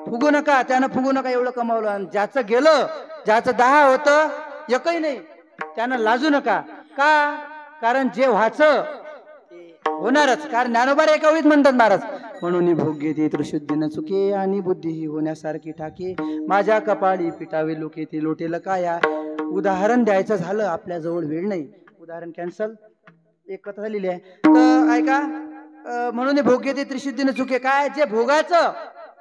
फुगू नका, त्यानं फुगू नका. एवढं कमावलं आणि ज्याचं गेलं, ज्याचं 10 होतं एकही नाही, त्यानं लाजू नका. का? कारण जे व्हायचं होणारच. कारण ज्ञानोबा एकावीत म्हणतात महाराज, म्हणून भोग घेते त्रिशुद्धी न चुके आणि बुद्धी ही होण्यासारखी ठाके, माझ्या कपाळी पिटावे लोके ते लोटेल काया. उदाहरण द्यायचं झालं आपल्या जवळ वेळ नाही, उदाहरण कॅन्सल. एक कथा झालेली आहे तर ऐका. म्हणून भोग घेते त्रिशुद्धी न चुके. काय? जे भोगायचं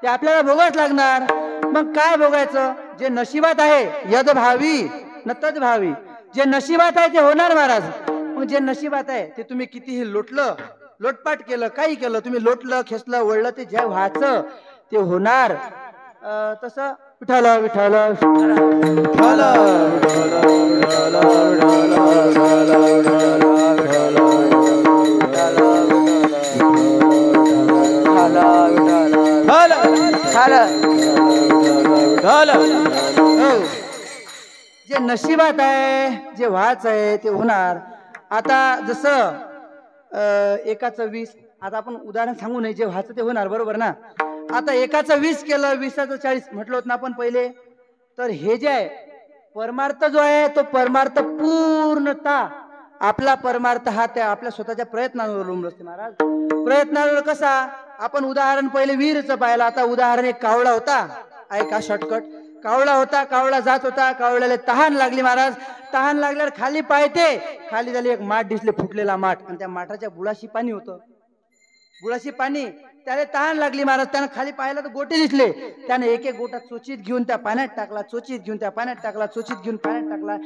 ते आपल्याला भोगाच लागणार. मग काय भोगायचं? जे नशिबात आहे, यद भावी न तद भावी. जे नशिबात आहे ते होणार महाराज. मग जे नशिबात आहे ते तुम्ही कितीही लोटलं, लोटपाट केलं, काही केलं, तुम्ही लोटलं, खेचलं, वळलं, ते जे व्हायचं ते होणार. तसं विठाल विठाल विठाल जे नशिबात आहे, जे व्हायचं आहे ते होणार. आता जसं एकाचं 20, आता आपण उदाहरण सांगू नये, जे व्हायचं ते होणार बरोबर ना. आता एकाचं 20 केलं, 20चं 40 म्हटलं होतं ना आपण पहिले. तर हे जे आहे परमार्थ जो आहे तो परमार्थ पूर्णता आपला परमार्थ हा त्या आपल्या स्वतःच्या प्रयत्नांवर अवलंबून असते महाराज. प्रयत्नावर कसा? आपण उदाहरण पहिले विहीरचं पाहिलं. आता उदाहरण एक कावळा होता, ऐका शॉर्टकट. कावळा होता, कावळा जात होता, कावळ्याला तहान लागली महाराज. तहान लागल्यावर खाली पाहते, खाली झाली एक माठ दिसले, फुटलेला माठ, आणि त्या माठाच्या बुडाशी पाणी होतं, बुडाशी पाणी. त्याला तहान लागली महाराज, त्यानं खाली पाहिलं तर गोटे दिसले. त्याने एक एक गोटा चोचीत घेऊन त्या पाण्यात टाकला, चोचीत घेऊन त्या पाण्यात टाकला, चोचीत घेऊन पाण्यात टाकला.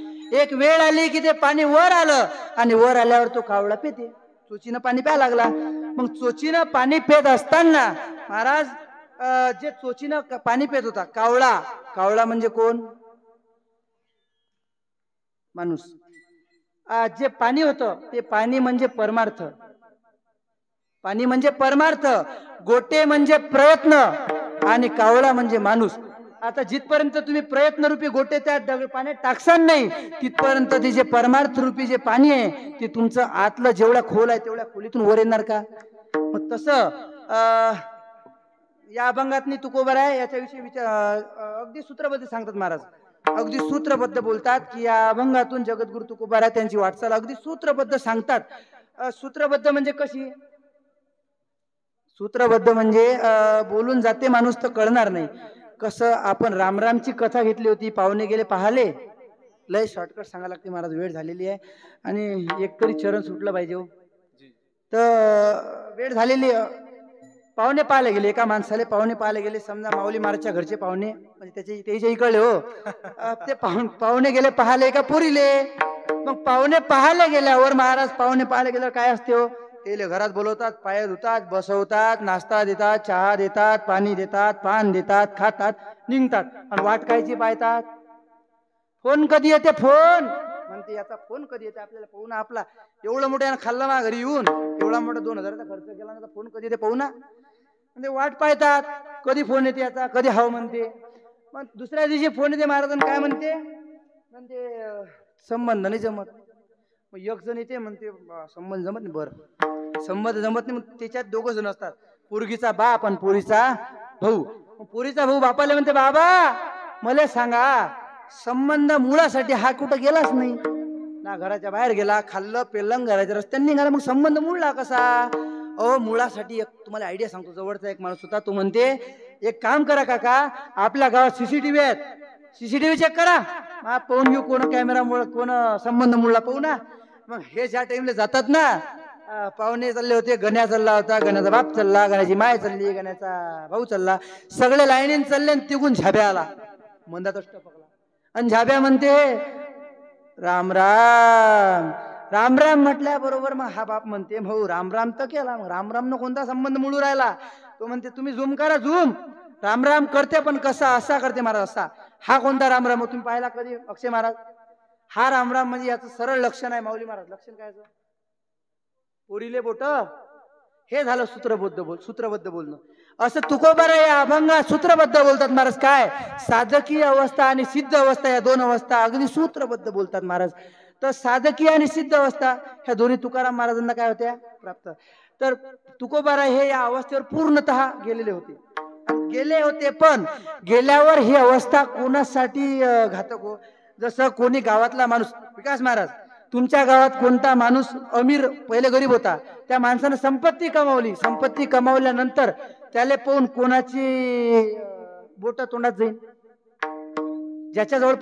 एक वेळ आली की ते पाणी वर आलं, आणि वर आल्यावर तो कावळा पेते, चोचीनं पाणी प्यायला लागला. मग चोचीनं पाणी पेत असताना महाराज जे चोचीनं पाणी पेत होता कावळा, कावळा म्हणजे कोण? माणूस. जे पाणी होतं ते पाणी म्हणजे परमार्थ, पाणी म्हणजे परमार्थ, गोटे म्हणजे प्रयत्न, आणि कावळा म्हणजे माणूस. आता जिथपर्यंत तुम्ही प्रयत्न रूपी गोटे त्या पाण्यात टाकसान नाही, तिथपर्यंत ते जे परमार्थ रूपी जे पाणी आहे ते तुमचं आतलं जेवढा खोल आहे तेवढ्या खोलीतून वर येणार का? मग तसं या अभंगातनी तुकोबर आहे, याच्याविषयी अगदी सूत्रबद्ध सांगतात महाराज. अगदी सूत्रबद्ध बोलतात की या अभंगातून जगद्गुरु तुकोबारा त्यांची वाटचाल अगदी सूत्रबद्ध सांगतात. सूत्रबद्ध म्हणजे कशी? सूत्रबद्ध म्हणजे बोलून जाते माणूस तर कळणार नाही. कसं? आपण रामरामची कथा घेतली होती, पाहुणे गेले पाहाले. लय शॉर्टकट सांगायला लागते महाराज, वेळ झालेली आहे आणि एकतरी चरण सुटलं पाहिजे. तर वेळ झालेली. पाहुणे पाहायला गेले, एका माणसाले पाहुणे पाहायला गेले. समजा माऊली महाराजच्या घरचे पाहुणे, म्हणजे त्याच्या इकडले हो. ते पाहुणे गेले पाहायला एका पोरीले. मग पाहुणे पाहायला गेल्यावर महाराज, पाहुणे पाहायला गेल्यावर काय असते हो? ते घरात बोलवतात, पाय धुतात, बसवतात, नाश्ता देतात, चहा देतात, पाणी देतात, पान देतात, खातात, निघतात. आणि वाट कायची पाहतात? फोन कधी येते? फोन म्हणते याचा फोन कधी येते आपल्याला पाहुणा आपला एवढं मोठ्यानं खाल्ला ना घरी येऊन, एवढा मोठा 2000चा खर्च केला ना, फोन कधी येते पाहुणा म्हणजे वाट पाहतात. कधी फोन येते याचा, कधी हाव म्हणते. मग दुसऱ्या दिवशी फोन येते महाराजांना, काय म्हणते? संबंध नाही जमत. मग एक जण येते म्हणते संबंध जमत नाही. बरं संबंध जमत नाही, मग त्याच्यात दोघं जण असतात, पोरगीचा बाप आणि पोरीचा भाऊ. पोरीचा भाऊ बापाला म्हणते, बाबा मला सांगा, संबंध मुळासाठी हा कुठं गेलाच नाही ना, घराच्या बाहेर गेला, खाल्लं पेल्लं, घराच्या रस्त्याने निघाला, मग संबंध मुळला कसा? अहो मुळासाठी एक तुम्हाला आयडिया सांगतो. जवळचा एक माणूस होता, तो म्हणते एक काम करा काका, आपल्या गावात सीसीटीव्ही आहेत, सीसीटीव्ही चेक करा, पाहून घेऊ कोण कॅमेरा मुळे कोण संबंध मुळला पाहू ना. मग हे ज्या टाइमला जातात ना, पाहुणे चालले होते, गण्या चालला होता, गण्याचा बाप चालला, गण्याची माय चालली, गण्याचा भाऊ चालला, सगळे लाईनीन चालले आणि तिकून झाब्या आला, मंदातच टपकला आणि झाब्या म्हणते राम राम. राम राम म्हटल्या बरोबर मग हा बाप म्हणते, भाऊ राम राम तर केला, मग राम राम न कोणता संबंध मुळू राहिला? तो म्हणते तुम्ही झूम करा, झूम. राम राम करते पण कसा? असा करते महाराज, असा. हा कोणता राम राम? तुम्ही पाहिला कधी अक्षय महाराज? हा राम राम म्हणजे याचं सरळ लक्षण आहे माऊली महाराज. लक्षण काय? पोरीले बोट, हे झालं सूत्रबद्ध बोलणं. असं तुकोबारा या अभंगात सूत्रबद्ध बोलतात महाराज. काय साधकीय अवस्था आणि सिद्ध अवस्था, या दोन अवस्था अगदी सूत्रबद्ध बोलतात महाराज. तर साधकीय आणि सिद्ध अवस्था ह्या दोन्ही तुकाराम महाराजांना काय होत्या? प्राप्त. तर तुकोबारा हे या अवस्थेवर पूर्णतः गेलेले होते. पण गेल्यावर ही अवस्था कोणासाठी घातक हो? जसं कोणी गावातला माणूस, विकास महाराज, तुमच्या गावात कोणता माणूस अमीर, पहिले गरीब होता, त्या माणसानं संपत्ती कमावली, संपत्ती कमावल्यानंतर त्याला पाहून कोणाची बोट तोंडात जाईल? ज्याच्याजवळ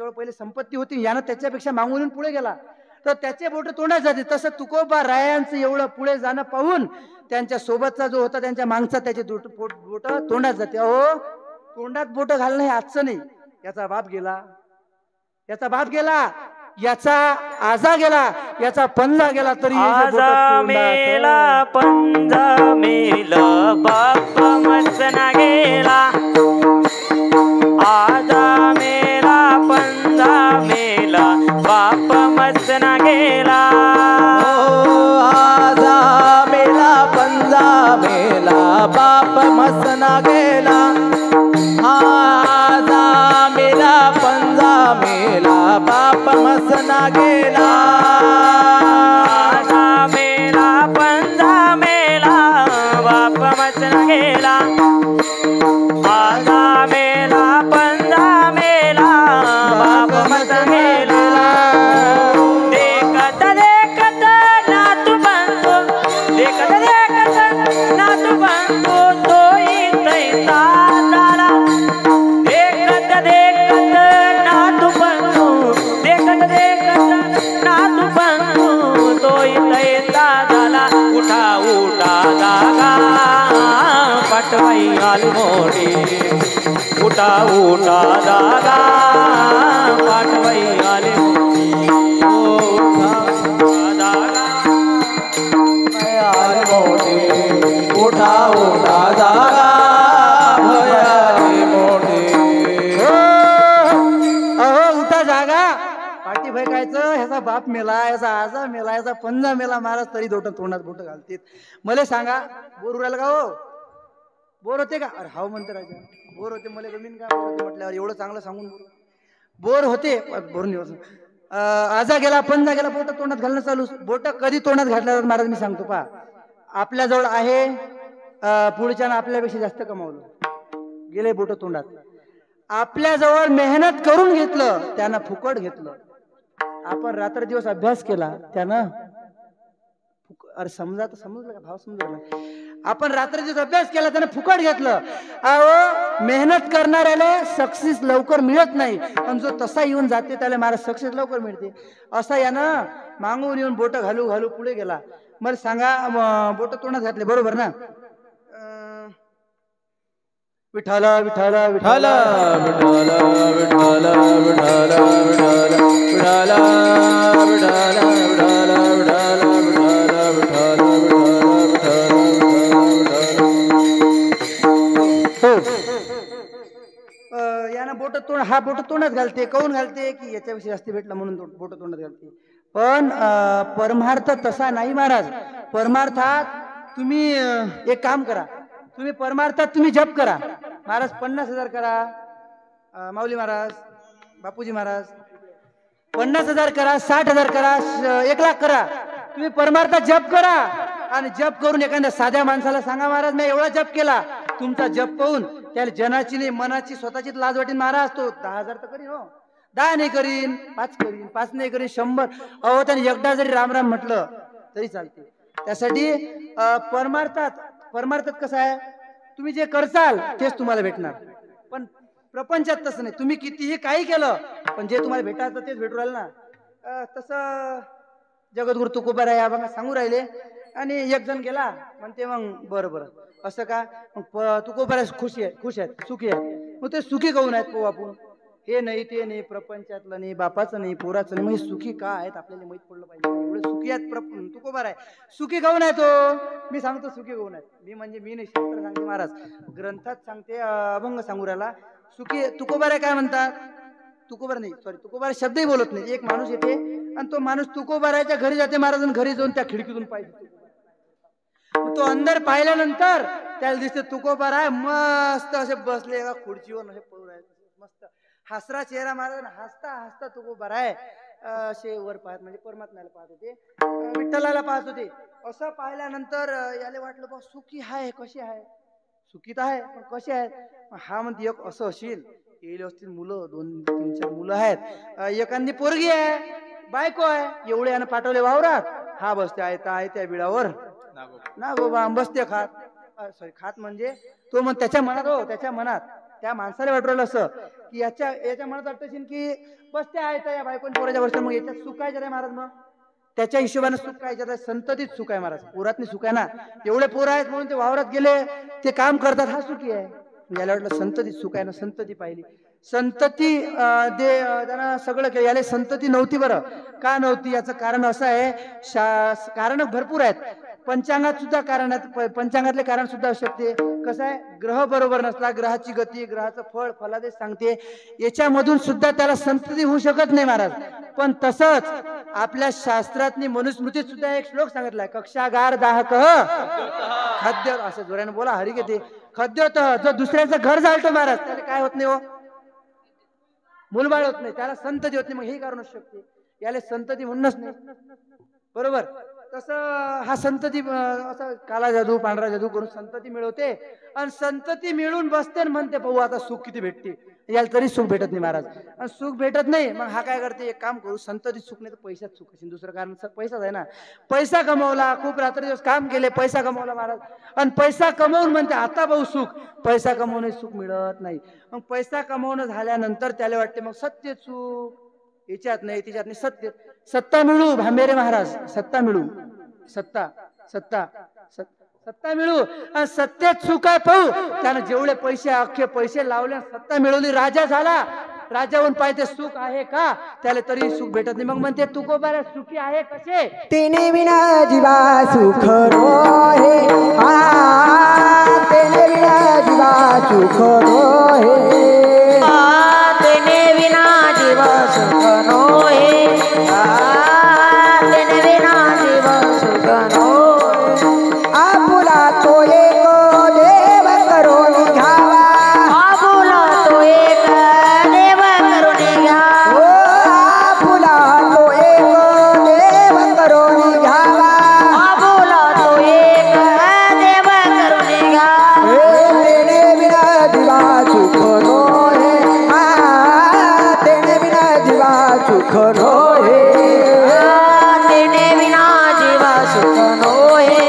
पहिले संपत्ती होती, यानं त्याच्यापेक्षा मागून पुढे गेला तर त्याचे बोट तोंडात जाते. तसं तुकोबा रायांचं एवढं पुढे जाणं पाहून त्यांच्या सोबतचा जो होता, त्यांच्या मागचा, त्याचे बोट तोंडात जाते. अहो तोंडात बोट घालणं हे आजचं नाही. याचा बाप गेला, याचा आजा गेला, याचा पंजा गेला, तरी आजा मेला, पंजा मेला, बाप मसना गेला. आजा मेला, पंजा मेला, बाप मसना गेला. आजा मेला, पंजा मेला, बाप मसना गेला. आजा मेला, पंजा मेला, बाप मसना गेला. आजा मेला, पंजा मेला, बाप मसना गेला. आजा मेला, पंजा मेला, बाप मसना गेला. देखत देखत नातू बंधू, देखत देखत नातू बंधू, तोही तैसा झाला. देखत देखत नातू बंधू, देखत देखत नातू बंधू, तोही तैसा झाला. उठा उठा जागा, पाटवाई आली मोठी. उठा उठा जागा, पाटवाई आली मोठी. उठा जागा, आली मोठी. उठा उठा जागा, भयाली मोठी. अहो उठा जागा, पाठी भयकायचं. ह्याचा बाप मेला, याचा आजा मेला, याचा पंजा मेला महाराज, तरी तोंडात बोट घालतील. मला सांगा, बोर उरायला का हो? बोर होते का? अरे हाव म्हणते राजा, बोर होते. मला जमीन का बोर होते म्हटल्यावर एवढं चांगलं सांगून बोर होते. बोर नाही. आजा गेला, पंजा गेला, बोट तोंडात घालणं चालू. बोट कधी तोंडात घातल्यावर महाराज मी सांगतो पहा, आपल्याजवळ आहे, पुढच्यानं आपल्यापेक्षा जास्त कमावलं, गेले बोट तोंडात. आपल्याजवळ मेहनत करून घेतलं, त्यानं फुकट घेतलं. आपण रात्र दिवस अभ्यास केला, त्यानं अरे समजलं का भाव? समजलं. आपण रात्र दिवस अभ्यास केला, त्यानं फुकट घेतलं. अहो मेहनत करणाऱ्याला सक्सेस लवकर मिळत नाही, पण जो तसा येऊन जाते त्याला महाराज सक्सेस लवकर मिळते. असा यानं मागून येऊन बोट घालू घालू पुढे गेला. मला सांगा, बोट तोंडात घातले, बरोबर ना? विठाल विठाल विठाल विठाल विठाल विठाल विठाल विठाल विठाल विठाल विठाल विठाल विठाल यानं बोट तोंड, हा बोट तोंडात घालते. काऊन घालते? की याच्याविषयी जास्त भेटला म्हणून बोट तोंडात घालते. पण परमार्थ तसा नाही महाराज. परमार्थात तुम्ही एक काम करा, तुम्ही परमार्थात तुम्ही जप करा. महाराज 50,000 करा, माऊली महाराज, बापूजी महाराज 50,000 करा, 60,000 करा, 1 लाख करा. तुम्ही परमार्थ जप करा आणि जप करून एखाद्या साध्या माणसाला सांगा महाराज मी एवढा जप केला. तुमचा जप पाहून त्याला जनाची नाही मनाची स्वतःची लाज वाटेल. महाराज तो 10,000 तर करीन हो, 10 नाही करीन, 5 करीन, 5 नाही करीन, 100. अहो त्याने एकदा जरी राम राम म्हटलं तरी चालते. त्यासाठी परमार्थात कसं आहे, तुम्ही जे करसाल तेच तुम्हाला भेटणार. पण प्रपंचात तसं नाही. तुम्ही कितीही काही केलं पण जे तुम्हाला भेटायचं तेच भेटू राहिलं ना. तसं जगद्गुरु तुकोबाराय बघा सांगू राहिले. आणि एक जण गेला म्हणते मग बरं असं का, मग तुकोबाराय खुश आहेत सुखी आहेत. मग ते सुखी काहून आहेत पाहू आपण. हे नाही ते नाही, प्रपंचातलं नाही, बापाचं नाही, पोराचं नाही, मग हे सुखी का आहेत आपल्याला माहित पडलं पाहिजे. एवढे सुखी आहेत तुकोबाराय. सुखी काहून आहे तो, मी सांगतो सुखी काहून आहेत. मी नाही शास्त्र सांगते महाराज, ग्रंथात सांगते, अभंग सांगू राहिला. सुखी तुकोबाराय काय म्हणतात, तुकोबाराय शब्दही बोलत नाही. एक माणूस येते आणि तो माणूस तुकोबारायच्या घरी जाते महाराज, घरी जाऊन त्या खिडकीतून पाहिजे. तो अंदर पाहिल्यानंतर त्याला दिसते तुकोबाराय मस्त असे बसले एका खुर्चीवर असे पळून आहेत. मस्त हसरा चेहरा महाराज, हसता तुकोबाराय असे वर पाहत म्हणजे परमात्म्याला पाहत होते, विठ्ठलाला पाहत होते. असं पाहिल्यानंतर याला वाटलं बा सुखी आहे, कशी आहे, सुखीत आहे पण कशी आहे. हा म्हणते एक असं असेल, येईल असतील मुलं, 2-3-4 मुलं आहेत, एखादी पोरगी आहे, बायको आहे, एवढे यानं पाठवले वावरात. हा बसते आहे त्या बिळावर नागोबा बसते खात म्हणजे तो मग त्याच्या मनात त्या माणसाला वाटवलं असं की याच्या मनात वाटतं की बसते आहे या बायकोन पोराच्या वर्षात, मग याच्यात सुख काय जरा महाराज. मग त्याच्या हिशोबाने सुख काय जरा, संततीत सुख आहे महाराज. पोरात सुख आहे ना, एवढे पोरं आहेत म्हणून ते वावरात गेले, ते काम करतात, हा सुखी आहे. याला वाटलं संतती सुख आहे ना, संतती पाहिली. संतती त्यांना सगळं केलं. याला संतती नव्हती. बरं का नव्हती याचं कारण असं आहे, कारण भरपूर आहेत. पंचांगात सुद्धा कारण आहेत. पंचांगातले कारण सुद्धा असू शकते. कसं आहे, ग्रह बरोबर नसला, ग्रहाची गती, ग्रहाचं फलादेश सांगते, याच्यामधून सुद्धा त्याला संतती होऊ शकत नाही महाराज. पण तसंच आपल्या शास्त्रातनी मनुस्मृतीत सुद्धा एक श्लोक सांगितलाय, कक्षागार दाहक खाद्य, असं जोराने बोला हरी घेते, खद्योतः. जो दुसऱ्याचं घर जाळतो महाराज त्याला काय होत नाही हो, मुलबाळ होत नाही, त्याला संतती होत नाही. मग हे कारण असू शकते, याला संतती म्हणूनच नाही. बरोबर. तसं हा संतती असं काला जादू पांढरा जादू करून संतती मिळवते आणि संतती मिळून बसते आणि म्हणते पाहू आता सुख किती भेटते. याला तरी सुख भेटत नाही महाराज. आणि सुख भेटत नाही मग हा काय करते, एक काम करू, संतती सुख नाही तर पैशात सुख असेल. दुसरं कारण पैसाच आहे ना. पैसा कमवला, खूप रात्री दिवस काम केले, पैसा कमवला महाराज, आणि पैसा कमवून म्हणते आता भाऊ सुख. पैसा कमवणे सुख मिळत नाही. मग पैसा कमवणं झाल्यानंतर त्याला वाटते मग सत्य सुख, याच्यात नाही तिच्यात नाही, सत्ता मिळू भांबेरे महाराज, सत्ता मिळू, सत्ता मिळू आणि सत्तेत सुख आहे पाहू. त्यानं जेवढे पैसे अख्खे पैसे लावले, सत्ता मिळवली, राजा झाला, राजाहून पाहिजे सुख आहे का, त्याला तरी सुख भेटत नाही. मग म्हणते तुकोबाराय सुखी आहे कसे, तेने विना जीवा सुख रोहे, तेने विना जीवा सुख रोहे, तेने विना जीवा सुख रोहे, तेने विना जीवा सुख रोहे. आपुला तो एक देव करून घ्यावा, आपुला तो एक देव करून घ्यावा, आपुला तो एक देव करून घ्यावा, आपुला तो एक देव करून घ्यावा. तेने विना जीवा सुख रोहे, तेने विना जीवा सुख रोहे, तेने विना जीवा सुख रोहे,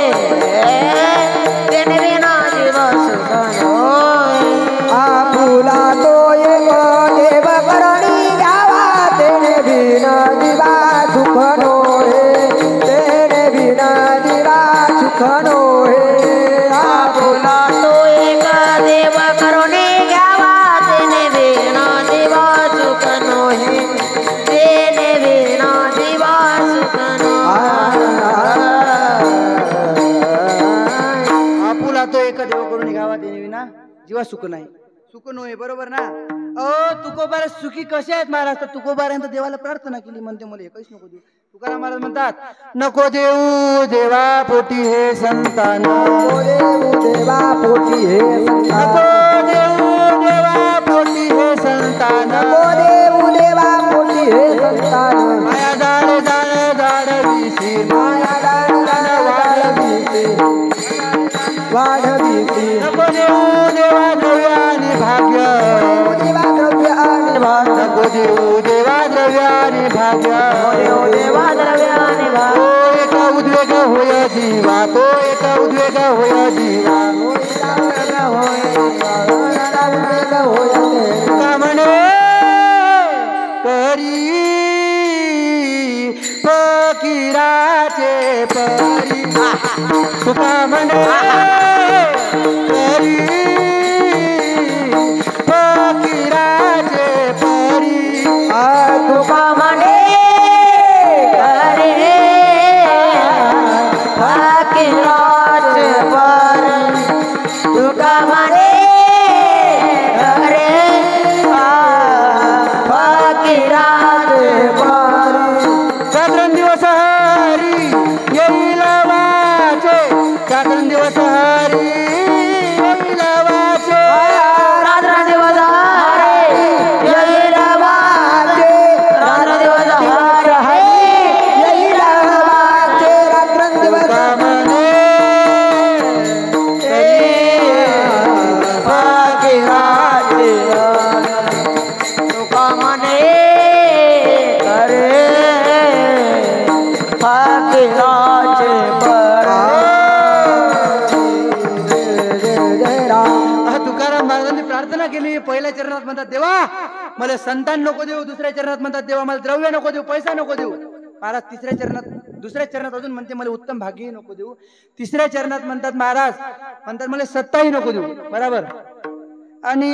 तेने विना जीवा सुख रोहे. आपुला तो एक देव करून घ्यावा, तेने विना जीवा सुख रोहे, तेने विना जीवा सुख रोहे. आपुला तो एक देव करून घ्यावा, तेने विना जीवा सुख रोहे, तेने विना जीवा सुख आपुला तो एक देव करून घ्यावा, त्याने विना जीवा सुख नाही, सुख नव्हे. बरोबर ना. तुकोबाराय सुखी कसे आहेत महाराज, तर तुकोबारायंत देवाला प्रार्थना केली, म्हणते मला एकच नको देऊ. तुकाराम महाराज म्हणतात, नको देऊ देवा पोटी हे संतान, नको देऊ देवा पोटी हे संतान, नको देऊ देवा पोटी हे संतान, नको देऊ देवा पोटी हे संतान. माया जाळ जाळ जाळ विशी, माया उद्वेग होय जीवा तो एक उद्वेग होय जीवा तुका म्हणे करी फकीराचे परी तुका म्हणे करी फकीराचे परी तुका म्हणे करे फकीराचे परी तुका म्हणे करे फकीराचे परी जागरण दिवस हरी येईल वाचे जागरण दिवस हरी येईल वाचे रात्र दिवस हरे येईल वाचे रात्र दिवस हरे येईल वाचे रात्र दिवस म्हणे फकीराचे तुका म्हणे करे फकीराचे तुकाराम महाराजांनी प्रार्थना केली. पहिल्या चरणात म्हणतात देवा मला संतान नको देऊ, दुसऱ्या चरणात म्हणतात देवा मला द्रव्य नको देऊ, पैसा नको देऊ. महाराज तिसऱ्या चरणात दुसऱ्या चरणात अजून म्हणते मला उत्तम भाग्यही नको देऊ. तिसऱ्या चरणात म्हणतात महाराज म्हणतात मला सत्ताही नको देऊ. बरोबर. आणि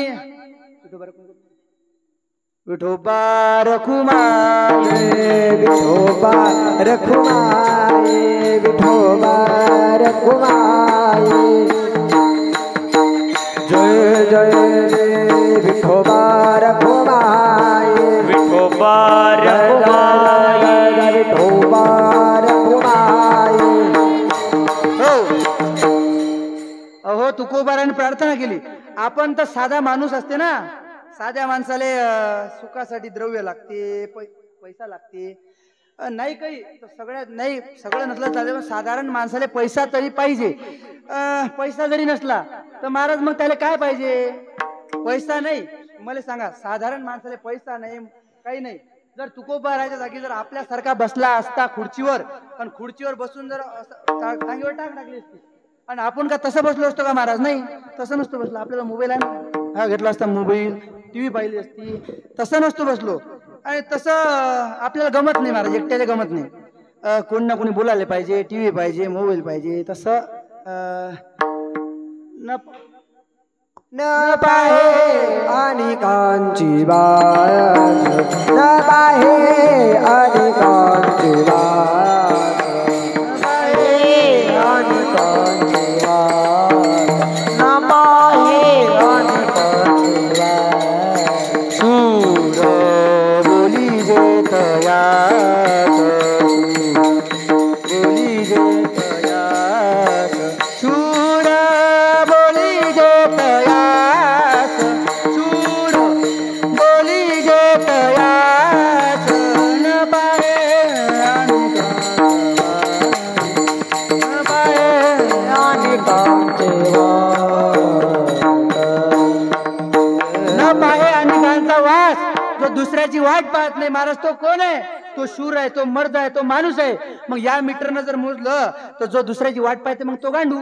विठोबा रखुमाये विठोबा रखुमाये विठोबा रखुमाये जय जय रे विठोबा रखुमाये विठोबा रखुमाये विठोबा रखुमाये. अहो तुकोबाराने प्रार्थना केली. आपण तर साधा माणूस असते ना, साध्या माणसाले सुखासाठी द्रव्य लागते, पैसा लागते, नाही काही सगळ्यात नाही सगळं नसलं चालेल, साधारण माणसाला पैसा तरी पाहिजे. पैसा जरी नसला तर महाराज मग त्याला काय पाहिजे? पैसा नाही. मला सांगा साधारण माणसाला पैसा नाही काही नाही, जर तुकोबाराच्या जागी जर आपल्यासारखा बसला असता खुर्चीवर आणि खुर्चीवर बसून जर टांगीवर टाकली असती आणि आपण का तसं बसलो असतो का महाराज? नाही तसं नसतो बसलो. आपल्याला मोबाईल आहे ना, हा घेतला असता मोबाईल, टीव्ही पाहिली असती, तसं नसतो बसलो. आणि तसं आपल्याला गमत नाही महाराज, एकट्याला गमत नाही. कोणी ना कोणी बोलायला पाहिजे, टीव्ही पाहिजे, मोबाईल पाहिजे. तसं न पाहे अनेकांची वाट न पाहे अनेकांची वाट न पाहे अनेकांची वाट न पाहे अनेकांची वाट. सूर बोली जे तयास बोली जे तयास शूर बोली जे तयास शूर बोली जे तयास न पाहे न पाहे अनेकांची न पाहे अनेकांचा वास. जो दुसऱ्याची वाट पाहत नाही महाराज तो कोण आहे? तो शूर आहे, तो मर्द आहे, तो माणूस आहे. मग या मीटरनं जर मोजलं तर जो दुसऱ्याची वाट पाहते मग तो गांडू.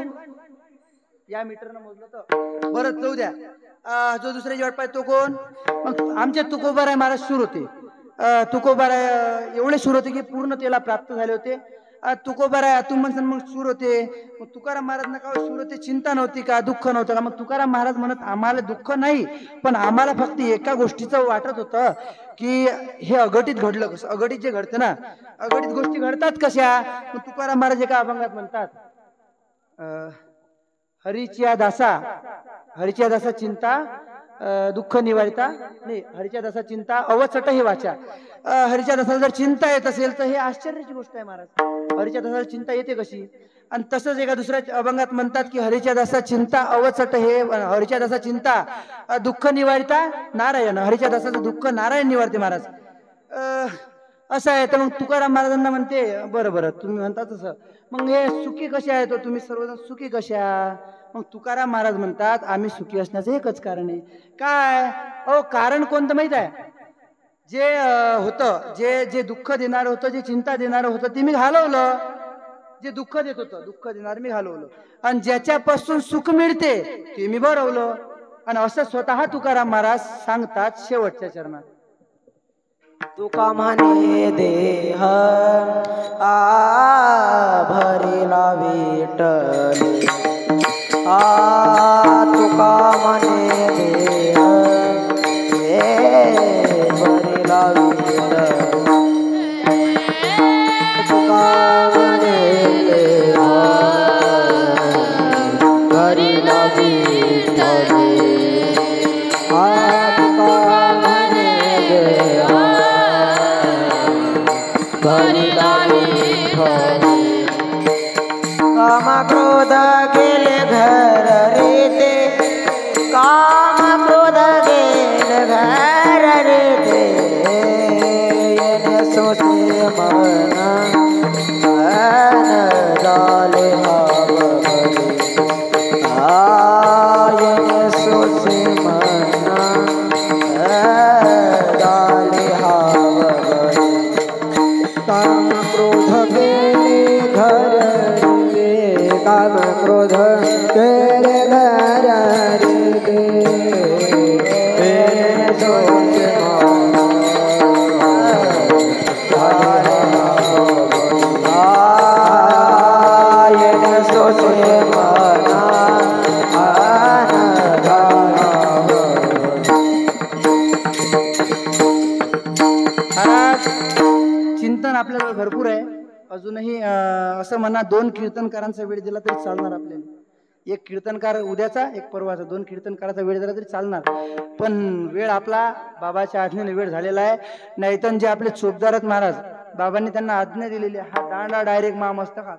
या मीटरनं मोजलं तर बरं जाऊ द्या. जो दुसऱ्याची वाट पाहते तो कोण? मग आमचे तुकोबार आहे महाराज शूर होते. तुकोबार एवढे शूर होते की पूर्ण त्याला प्राप्त झाले होते. तुकोबार आहे तुम म्हणसान मग शूर होते. मग तुकाराम महाराज का शूर होते? चिंता नव्हती का? दुःख नव्हतं का? मग तुकाराम महाराज म्हणत आम्हाला दुःख नाही, पण आम्हाला फक्त एका गोष्टीचं वाटत होतं की हे अघटित घडलं कसं? अघटित जे घडतं ना, अघटित गोष्टी घडतात कशा? मग तुकाराम महाराज एका अभंगात म्हणतात हरीच्या दासा चिंता दुःख निवारिता नाही, हरीच्या दासा चिंता अवचट हे वाचा. हरीच्या दासाला जर चिंता येत असेल तर हे आश्चर्याची गोष्ट आहे महाराज. हरीच्या दासाला चिंता येते कशी? आणि तसंच एका दुसऱ्या अभंगात म्हणतात की हरीच्या दासा चिंता अवचट हे हरीच्या दासा चिंता दुःख निवारिता नारायण. हरीच्या दासाचं दुःख नारायण निवारते महाराज. असं आहे. तर मग तुकाराम महाराजांना म्हणते बरं बरं तुम्ही म्हणता तसं, मग हे सुखी कसे आहे? तो तुम्ही सर्वजण सुखी कशा? मग तुकाराम महाराज म्हणतात आम्ही सुखी असण्याचं एकच कारण आहे. काय? अहो कारण कोणतं माहित आहे? जे होतं जे जे दुःख देणारं होतं, जे चिंता देणारं होतं ते मी घालवलं. जे दुःख देत होतं दुःख देणार मी घालवलं आणि ज्याच्यापासून सुख मिळते ते मी भरवलं. आणि असं स्वतः तुकाराम महाराज सांगतात शेवटच्या चरणात. तुका म्हणे देह भरिला विठ्ठल तुका म्हणे देह भरिला विठ्ठल तुका म्हणे देह भरिला विठ्ठल तुका म्हणे देह भरिला विठ्ठल. काम क्रोध गेले घर रे ते काम क्रोध गेले घर रे ते येणे सोसे मन झाले येणे सोसे मन झाले काम क्रोध गेले घर रे काम क्रोध गेले घर रे सोचे सोचे मना चिंतन आपल्याला भरपूर आहे अजूनही. असं म्हणा 2 कीर्तनकारांचा वेळ दिला तरी चालणार आपल्याला. एक कीर्तनकार उद्याचा एक परवाचा 2 कीर्तनकाराचा वेळ दिला तरी चालणार. पण वेळ आपला बाबाच्या आज्ञेने वेळ झालेला आहे. नाहीतर जे आपले चोपदारत महाराज बाबांनी त्यांना आज्ञा दिलेली हा दांडा डायरेक्ट महामस्तकात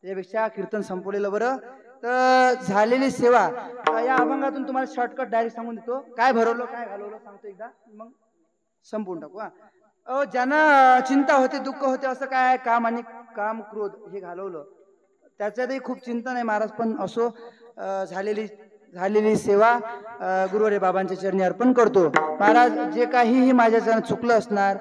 त्यापेक्षा कीर्तन संपवलेलं बरं. तर झालेली सेवा या अभंगातून तुम्हाला शॉर्टकट डायरेक्ट सांगून देतो. काय भरवलं काय घालवलं सांगतो एकदा मग संपवून टाकू. ज्यांना चिंता होते दुःख होते असं काय काम आणि काम क्रोध हे घालवलं त्याच्यातही खूप चिंतन आहे महाराज. पण असो झालेली सेवा गुरुवारी बाबांच्या चरणी अर्पण करतो. महाराज जे काहीही माझ्याच्यानं चुकलं असणार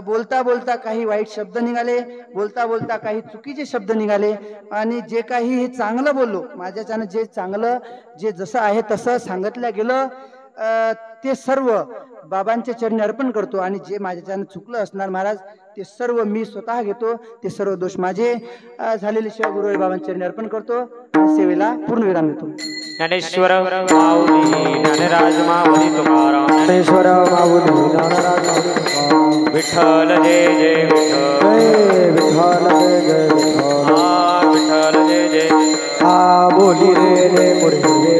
बोलता बोलता काही वाईट शब्द निघाले बोलता बोलता काही चुकीचे शब्द निघाले आणि जे काही चांगलं बोललो माझ्याच्यानं जे चांगलं जे जसं आहे तसं सांगितलं गेलं ते सर्व बाबांच्या चरणी अर्पण करतो. आणि जे माझ्याच्यानं चुकलं असणार महाराज ते सर्व मी स्वतः घेतो. ते सर्व दोष माझे. झालेली सेवा गुरुवारी बाबांच्या चरणी अर्पण करतो आणि सेवेला पूर्णविराम देतो. ज्ञानेश्वर माऊली ज्ञानराज माऊली तुकाराम. ज्ञानेश्वर माऊली ज्ञानराज माऊली तुकाराम. विठ्ठल जय जय विठ्ठल विठ्ठल जय जय विठ्ठल. विठ्ठल जय जय बोली रे पुढे